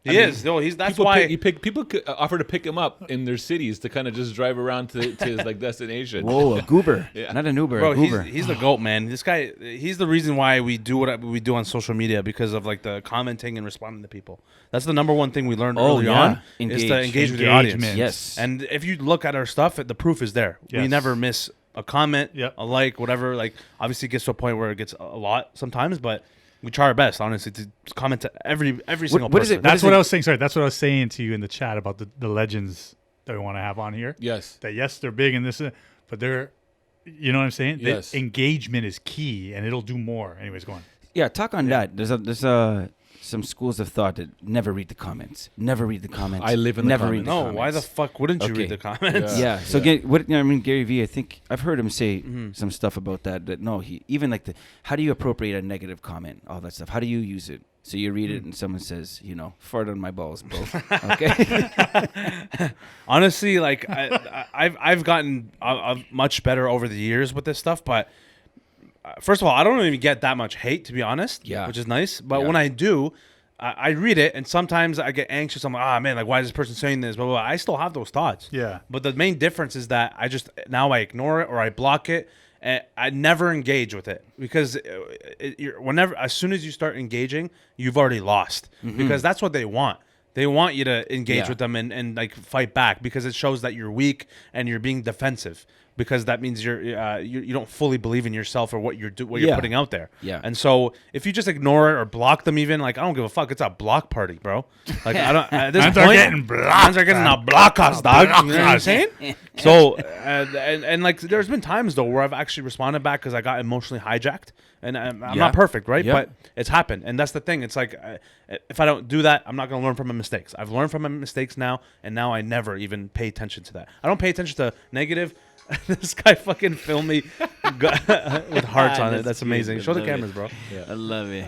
He is. No, that's People why. people could offer to pick him up in their cities to kind of just drive around to his like destination. Whoa, a goober. Yeah. Not an Uber. Bro, a goober. he's the GOAT, man. This guy, he's the reason why we do what we do on social media, because of like the commenting and responding to people. That's the number one thing we learned early on, is to engage with your audience. Engagement. Yes. And if you look at our stuff, the proof is there. We Yes. never miss a comment, Yep. a like, whatever. Like, obviously, it gets to a point where it gets a lot sometimes, but we try our best, honestly, to comment to every single what is person. it- That's is what it- I was saying. Sorry, that's what I was saying to you in the chat about the legends that we want to have on here. Yes. That yes, they're big and this, but they're, you know what I'm saying? Yes. The engagement is key, and it'll do more. Anyways, go on. Yeah, talk on that. There's some schools of thought that never read the comments. Never read the comments. I live in the never comments. read the No, comments. why the fuck wouldn't you Okay. read the comments? Yeah. So Gary V. I think I've heard him say some stuff about that. That no, he even like how do you appropriate a negative comment, all that stuff. How do you use it? So you read it and someone says, fart on my balls, bro. Okay. Honestly, like I've gotten much better over the years with this stuff, but first of all, I don't even get that much hate, to be honest. Yeah. Which is nice. But Yeah. when I do, I read it, and sometimes I get anxious. I'm like, man, like, why is this person saying this? Blah, blah, blah. I still have those thoughts. Yeah. But the main difference is that I ignore it or I block it. And I never engage with it, because as soon as you start engaging, you've already lost, because that's what they want. They want you to engage Yeah. with them and like fight back, because it shows that you're weak and you're being defensive, because that means you don't fully believe in yourself or what you're Yeah. putting out there. Yeah. And so if you just ignore it or block them, even, like, I don't give a fuck. It's a block party, bro. Like, I don't. At this Mans point, are getting blocked, mans are getting a block us, dog. You know what I'm saying? So and like, there's been times though where I've actually responded back because I got emotionally hijacked, and I'm not perfect, right? Yeah. But it's happened, and that's the thing. It's like, if I don't do that, I'm not gonna learn from my mistakes. I've learned from my mistakes now, and now I never even pay attention to that. I don't pay attention to negative. This guy fucking filmed me with hearts on it. That's amazing. cute. Show the Love cameras, it. bro. I love it.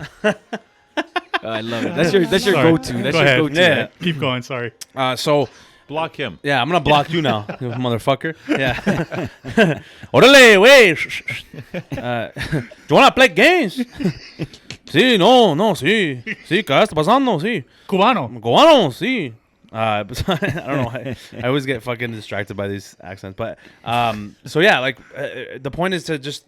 I love it. That's your Sorry. go-to. That's Go your ahead. go-to. Yeah. right? Keep going. Sorry. So Block him. yeah, I'm gonna block you now, you motherfucker. Yeah. Orale, wait. Do you wanna play games? Sí, no, sí, ¿qué está pasando? Sí. Cubano. Cubano, sí. I don't know. I always get fucking distracted by these accents. But so yeah, like the point is to just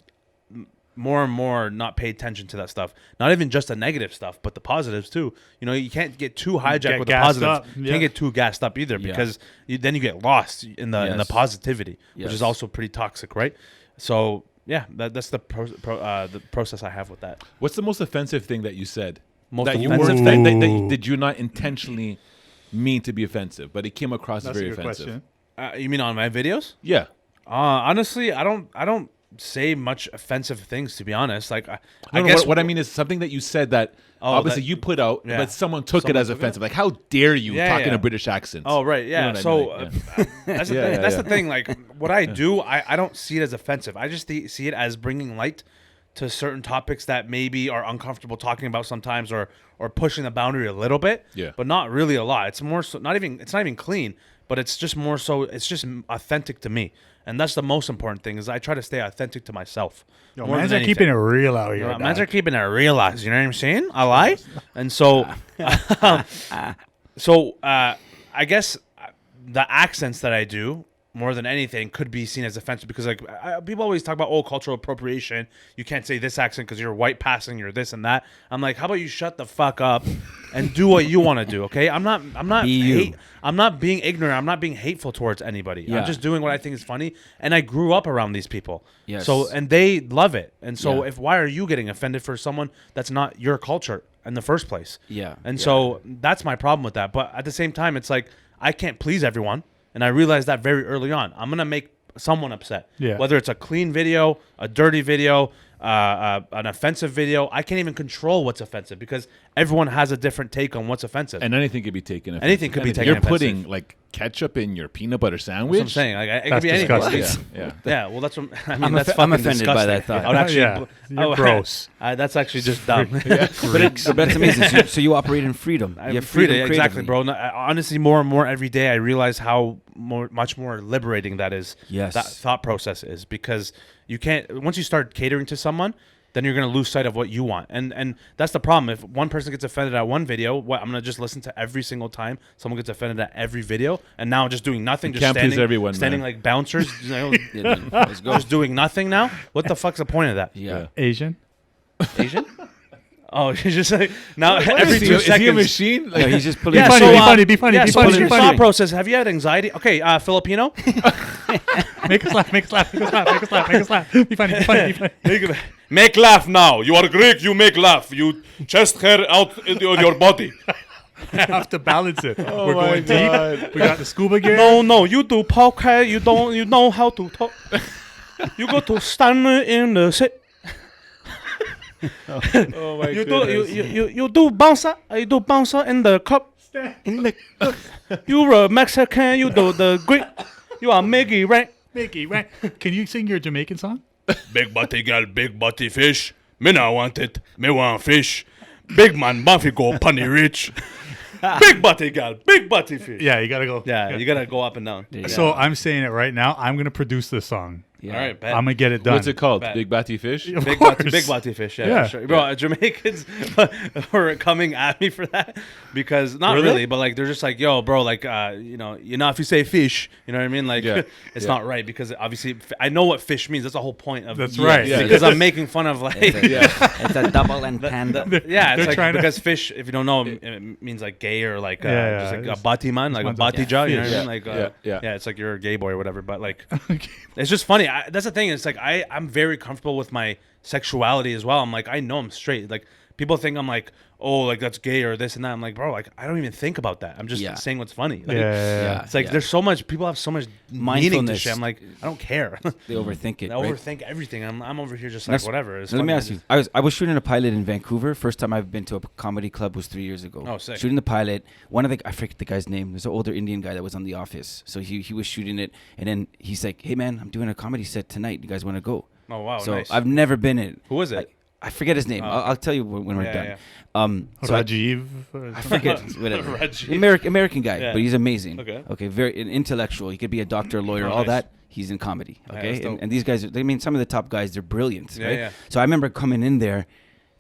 more and more not pay attention to that stuff. Not even just the negative stuff, but the positives too. You can't get too hijacked Get with the gassed positives. up. You Yeah. can't get too gassed up either, Yeah. because then you get lost in the Yes. positivity, which Yes. is also pretty toxic, right? So yeah, that's the process I have with that. What's the most offensive thing that you said? Most that you offensive were, thing? did you not intentionally mean to be offensive, but it came across That's as very a good offensive? question. You mean on my videos? Yeah. Honestly, I don't say much offensive things, to be honest. Like, I No, guess what I mean is something that you said that obviously that- you put out, yeah. but someone took Someone it as took it? offensive. Like, how dare you Yeah, talk in yeah. a British accent? Oh, right, yeah. You know what I So mean? Like, that's the Yeah, thing. yeah, That's yeah. the thing. Like, what I do, I don't see it as offensive. I just see it as bringing light to certain topics that maybe are uncomfortable talking about sometimes, or pushing the boundary a little bit. Yeah. But not really a lot. It's more so it's not even clean, but it's just more so. It's just authentic to me, and that's the most important thing. Is I try to stay authentic to myself. Yo, more mans than are keeping it anything. real out here. Mans are dog. keeping it real, lads. You know what I'm saying? I lie. And so, I guess the accents that I do more than anything could be seen as offensive because like people always talk about cultural appropriation. You can't say this accent because you're white passing, you're this and that. I'm like, how about you shut the fuck up and do what you want to do? Okay, I'm not being ignorant. I'm not being hateful towards anybody. Yeah. I'm just doing what I think is funny, and I grew up around these people. Yes. So and they love it, and so Yeah. why are you getting offended for someone that's not your culture in the first place? Yeah. And so that's my problem with that. But at the same time, it's like I can't please everyone. And I realized that very early on. I'm going to make someone upset. Yeah. Whether it's a clean video, a dirty video, an offensive video. I can't even control what's offensive because everyone has a different take on what's offensive. And anything could be taken. Offensive. Anything could be taken You're offensive. putting like ketchup in your peanut butter sandwich. That's what I'm saying. Like, it That's could be anything. disgusting. Yeah, Yeah, well, that's what I mean. I'm That's offe- I'm fucking offended by disgusting. that thought. I would actually, Yeah, you're gross. That's actually just dumb. But that's amazing. So you operate in freedom. You have freedom exactly, creatively. bro. No, honestly, more and more every day, I realize how much more liberating that is. Yes. That thought process is because you can't. Once you start catering to someone, then you're gonna lose sight of what you want, and that's the problem. If one person gets offended at one video, I'm gonna just listen to every single time someone gets offended at every video, and now just doing nothing, just can't please standing, everyone, standing man. like bouncers, Yeah, dude, let's go. just doing nothing now. What the fuck's the point of that? Yeah. Asian. Asian? Oh, you're just like now every Is he 2 a seconds. machine? No, he's just pulling. Yeah, funny, so, be funny, be funny, yeah, be so funny, what's be your funny. thought process? Have you had anxiety? Okay, Filipino. Make us laugh. Make us laugh. Make us laugh. Make us laugh. Make us laugh. Be funny. Be funny. Be funny. Make laugh now. You are Greek, you make laugh. You chest hair out in your body. I have to balance it. We're my going God. deep. We got the scuba gear. No, you do podcast. You know how to talk. You go to stand in the sit. Oh my You goodness. you do bouncer. You do bouncer in the cup. You're a Mexican. You do the Greek. You are Maggie, right? Mickey, right? Can you sing your Jamaican song? Big body girl, big body fish. Me not want it. Me want fish. Big man, Buffy go punny rich. Big body girl, big body fish. Yeah, you gotta go. Yeah, you gotta go up and down. So I'm saying it right now. I'm gonna produce this song. Yeah. All right, bet. I'm gonna get it done. What's it called? Bet. Big Batty Fish? Of Big course. body fish, yeah, Yeah. for sure. Bro, Jamaicans were coming at me for that because not Were they? really, but like they're just like, yo, bro, like you know, if you say fish, you know what I mean? Like Yeah. it's Yeah. not right because obviously I know what fish means. That's the whole point of That's right. Yeah. because I'm making fun of like It's a double entendre. yeah, They're it's like trying to- because fish, if you don't know, it means like gay or like Yeah, just yeah, like a it's- bati man, like a one's like, bati ja, you know what I fish. mean? Like Yeah. it's like you're a gay boy or whatever. But like it's just funny. That's the thing. It's like I'm very comfortable with my sexuality as well. I'm like I know I'm straight. Like people think I'm like like that's gay or this and that. I'm like bro, like I don't even think about that. I'm just Yeah. saying what's funny. Like, Yeah. It's like Yeah. there's so much. People have so much meaning to Mindfulness. shit. I'm like I don't care. They overthink it. I right? overthink everything. I'm over here just like That's- whatever. It's Let me funny. ask you. I was shooting a pilot in Vancouver. First time I've been to a comedy club was 3 years ago. Oh, sick. Shooting the pilot. One of the I forget the guy's name. There's an older Indian guy that was on The Office. So he was shooting it, and then he's like, "Hey man, I'm doing a comedy set tonight. You guys want to go?" Oh wow, So nice. I've never been in. Who is it? I forget his name. I'll tell you when we're Yeah, done. yeah. So I Rajiv. I forget whatever. Rajiv. American guy, Yeah. but he's amazing. Okay. Very an intellectual. He could be a doctor, a lawyer, Oh, all nice. that. He's in comedy. Yeah, Okay, that's dope. and these guys. Some of the top guys. They're brilliant. Yeah, right? yeah. So I remember coming in there.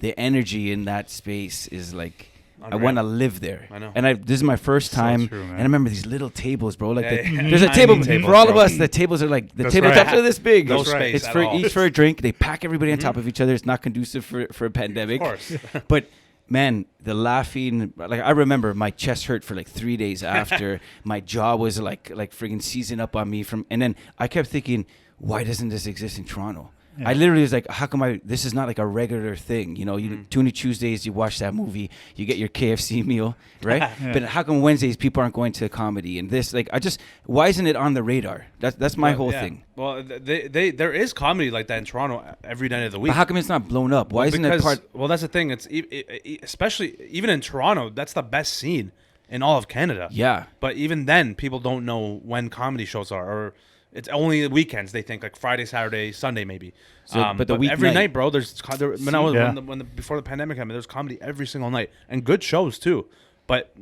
The energy in that space is like. I Unreal. want to live there. I know. And this is my first time. true, man. And I remember these little tables, bro. Like Yeah, yeah. there's a Tiny table tables, for all of bro. us. The tables are like the That's tabletops right. are this big. No That's right. space It's at for all. Mm-hmm. each for a drink. They pack everybody on top of each other. It's not conducive for a pandemic. Of course. But man, the laughing, like I remember my chest hurt for like 3 days after. My jaw was like friggin' seizing up on me and then I kept thinking, why doesn't this exist in Toronto? I literally was like, how come this is not like a regular thing? You know, Tuna Tuesdays, you watch that movie, you get your KFC meal, right? But how come Wednesdays people aren't going to comedy and this? Like, why isn't it on the radar? That's my whole Yeah. thing. Well, there is comedy like that in Toronto every night of the week. But how come it's not blown up? Why isn't it Because- part? Well, that's the thing. It's especially even in Toronto, that's the best scene in all of Canada. Yeah. But even then, people don't know when comedy shows are, or it's only the weekends. They think like Friday, Saturday, Sunday, maybe. So, but the every weeknight- night, bro. When before the pandemic happened, there was comedy every single night and good shows too. But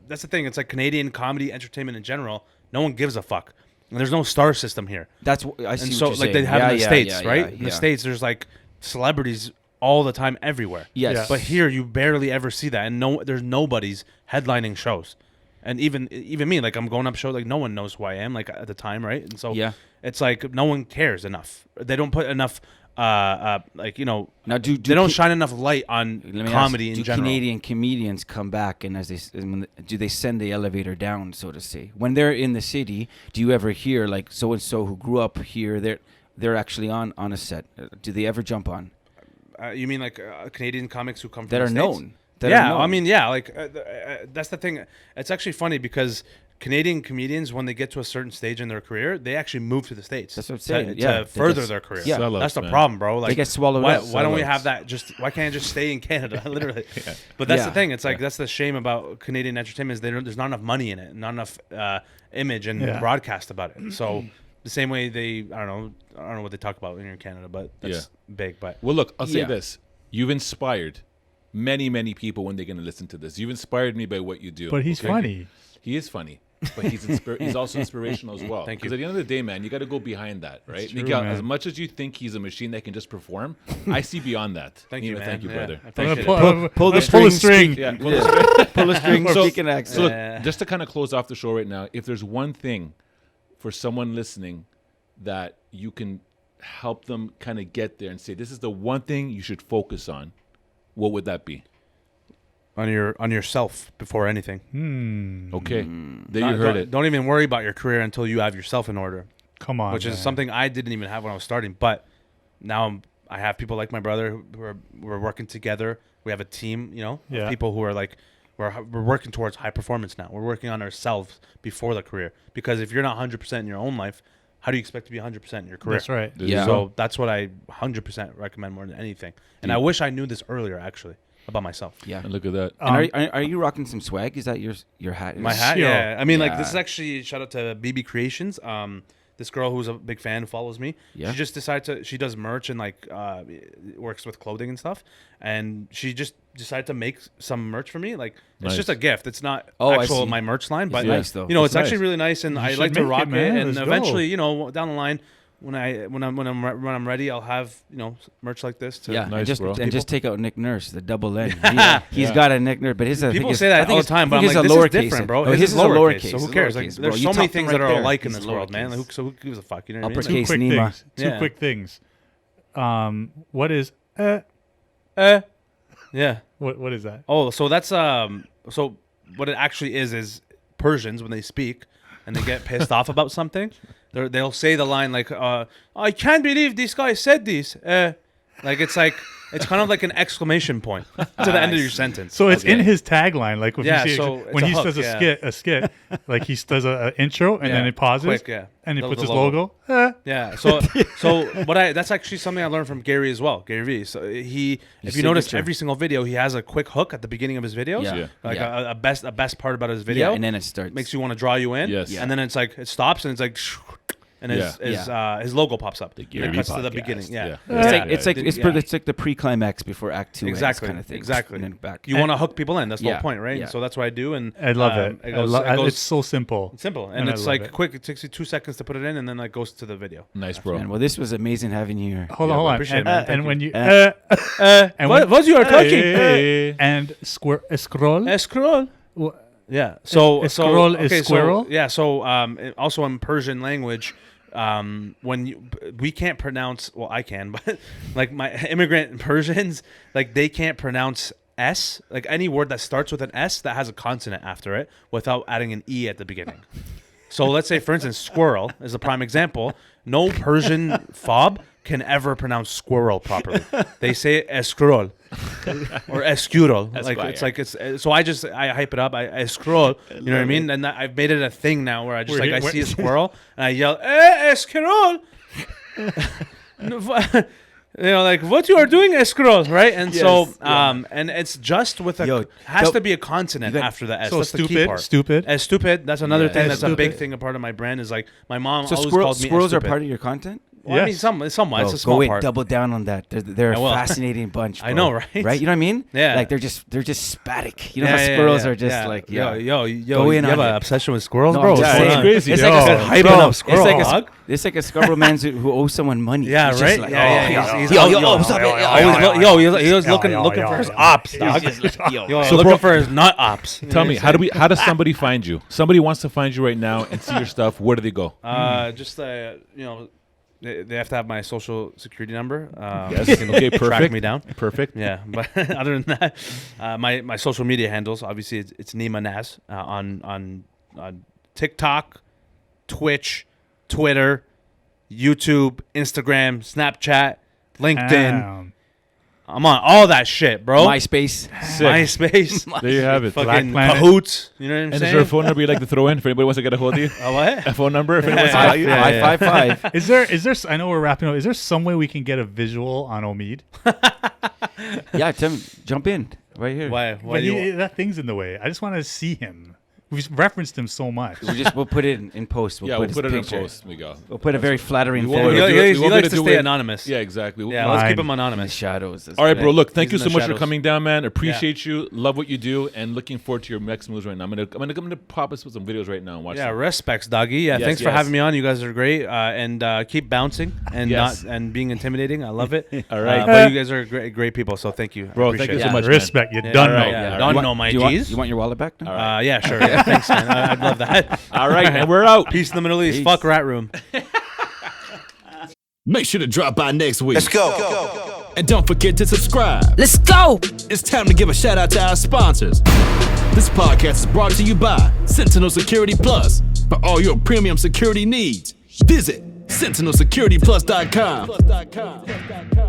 that's the thing. It's like Canadian comedy entertainment in general. No one gives a fuck. And there's no star system here. That's what I see. And what so you're like saying. they have Yeah, in the yeah, States, yeah, right? yeah, In the yeah. States, there's like celebrities all the time everywhere. Yes. Yeah. But here, you barely ever see that, and there's nobody's headlining shows. And even me, like I'm going up show, like no one knows who I am, like at the time, right? And so Yeah. it's like no one cares enough. They don't put enough, like Now, they don't shine enough light on Let me comedy ask, in do general. Canadian comedians come back and do they send the elevator down, so to say? When they're in the city, do you ever hear like so and so who grew up here? They're actually on a set. Do they ever jump on? You mean like Canadian comics who come from That the are States? known. That Yeah, are known. I mean, yeah, like that's the thing. It's actually funny because Canadian comedians, when they get to a certain stage in their career, they actually move to the States. That's what I'm saying. To Yeah, they further get- their career. yeah. Sellouts, That's the man. problem, bro. Like, get swallowed why, up. Why don't we Sellouts. have that? Why can't I just stay in Canada? Literally. But that's Yeah. the thing. It's like that's the shame about Canadian entertainment is there's not enough money in it, not enough image and broadcast about it. So the same way I don't know what they talk about when you're in Canada, but that's big. But Well, look, I'll say Yeah. this: you've inspired many people when they're going to listen to this. You've inspired me by what you do. But he's funny. He is funny, but he's also inspirational as well. Thank you. Because at the end of the day, man, you got to go behind that, right? true, Miguel, man. as much as you think he's a machine that can just perform, I see beyond that. thank you, Neema, man. Thank you, Yeah, brother. I I'm appreciate gonna it. Pull the pull a string. Yeah. Pull a string. So- Speaking accent. So look, just to kind of close off the show right now, if there's one thing for someone listening that you can help them kind of get there and say, this is the one thing you should focus on, what would that be? On yourself before anything. Okay. There you heard it. Don't even worry about your career until you have yourself in order, Come on, which is man. something I didn't even have when I was starting. But now I have people like my brother we're working together. We have a team, of Yeah. people who are like we're working towards high performance now. We're working on ourselves before the career, because if you're not 100% in your own life, how do you expect to be 100% in your career? That's right. Yeah. So that's what I 100% recommend more than anything. And I wish I knew this earlier, actually, about myself. Yeah. And look at that. And are you rocking some swag? Is that your hat? My hat, Yo. yeah. I mean, like, Yeah. this is actually shout out to BB Creations. This girl who's a big fan follows me. Yeah. She just decided she does merch and like works with clothing and stuff. And she just decided to make some merch for me. Like, it's Nice. just a gift. It's not Oh, I actual see. my merch line, but nice, though. it's It's actually nice. really nice, and I should like to make it, rock it. man. And Let's eventually, down the line, when I'm ready, I'll have merch like this. To Yeah, Nice, bro. and just take out Nick Nurse, the double N. He's Yeah. got a Nick Nurse, but his People say that all the time, but I'm like, this is different, bro. Oh, His is lowercase, so who His cares? lowercase, Like, bro. there's You so many topped him things right that are there. alike in He's this world, man. lowercase. So who gives a fuck? You know what I mean? Uppercase. Two quick Neema. things. Two Yeah. quick things. What is Yeah. what is that? Oh, so that's so what it actually is Persians, when they speak and they get pissed off about something, they'll say the line like I can't believe this guy said this. It's kind of like an exclamation point to the end of your sentence. So it's in his tagline, like if Yeah, you see so it's when a he hook, does yeah. a skit, like he does a intro and then Yeah, it pauses, quick, yeah. and he That puts was his the logo. Yeah, so that's actually something I learned from Gary as well. Gary V. So if you notice, signature. every single video he has a quick hook at the beginning of his videos. Yeah. Like Yeah. a best part about his video. Yeah, and then it starts. makes you want to draw you in. Yes. And then it's like it stops and it's like, and his logo pops up. Gary and it cuts V to the podcast. beginning. Yeah. Yeah. It's like it's like the pre-climax before Act 2 Exactly. kind of thing. Exactly. And then back. You want to hook people in. That's the Yeah, whole point, right? yeah. And so that's what I do. And I love it. It goes, It's so simple. it's simple, and and I it's love like it. quick. It takes you 2 seconds to put it in, and then it goes to the video. Nice, bro. Man, well, this was amazing having you here. Hold Yeah, on. appreciate it, And, man. Thank and you. when you And what you are talking? and scroll. Scroll. Wha- Yeah. So scroll is okay, squirrel? So, yeah. So also in Persian language, when we can't pronounce, well, I can, but like my immigrant Persians, like they can't pronounce S, like any word that starts with an S that has a consonant after it without adding an E at the beginning. So let's say, for instance, squirrel is a prime example. No Persian fob can ever pronounce squirrel properly. They say escroll or escurol. So I hype it up. I scroll. You know what I mean? And I've made it a thing now where I just We're I here- see a squirrel and I yell escroll. Like what you are doing, escroll, right? And so, and it's just with a has to be a consonant after the S. So That's the key part. stupid. Stupid. That's another thing. Yeah, That's a big stupid. thing. A part of my brand is like my mom So always called me squirrels are stupid. part of your content? Well, I mean, Yes. somewhat. It's Bro, a small go in, part. double down on that. They're a I will. fascinating bunch. I bro. know, right? Right? You know what I mean? Yeah. Like they're just spatic. You know how squirrels are just like yo, Go you in have on an it. obsession with squirrels, No, bro? I'm just What's saying. going on? crazy. It's Yo, like a hyping bro, up squirrel it's like hog. it's like a scrubber man who owes someone money. Yeah, He's right. just like, He's what's up? he was looking for his ops, dog. Yo, So, looking bro- for his nut ops. Tell me, how does somebody find you? Somebody wants to find you right now and see your stuff. Where do they go? Just they have to have my social security number. Yes. You can Okay, track perfect. me down. Perfect. Yeah, but other than that, my social media handles, obviously it's Neemanaz on TikTok, Twitch, Twitter, YouTube, Instagram, Snapchat, LinkedIn. Damn. I'm on all that shit, bro. MySpace. MySpace. There you have it. Fucking Planet. Kahoots. You know what I'm And is saying? there a phone number you'd like to throw in if anybody wants to get a hold of you? A what? A phone number if anyone wants to Yeah, call you? yeah. 555. Is there? I know we're wrapping up. Is there some way we can get a visual on Omid? Yeah, Tim, jump in right here. Why? But that thing's in the way. I just want to see him. We've referenced him so much. We'll put it in post. Yeah, we'll his put it in picture. post. We go. We'll put a very flattering We won't photo be able to do it. He We won't be likes able to do stay it. anonymous. Yeah, exactly. Yeah, let's keep Fine. him in the anonymous. shadows. That's All right, what bro. I- Look, thank He's you in so the much for shadows. coming down, man. Appreciate you. Love what you do, and looking forward to your next moves right now. I'm gonna pop us with some videos right now and watch. Yeah, them. respects, doggy. Yeah, Yes, thanks for yes. having me on. You guys are great, and keep bouncing and Yes. not being intimidating. I love it. All right. but you guys are great people. So thank you, I Bro, appreciate thank you it. so much, man. Respect. You Yeah, done all know. right, yeah. Don't know my G's. You want your wallet back now? Yeah, sure. Yeah, thanks, man. I'd love that. All right, and we're out. Peace in the Middle East. Peace. Fuck Rat Room. Make sure to drop by next week. Let's go. And don't forget to subscribe. Let's go. It's time to give a shout out to our sponsors. This podcast is brought to you by Sentinel Security Plus. For all your premium security needs, visit sentinelsecurityplus.com.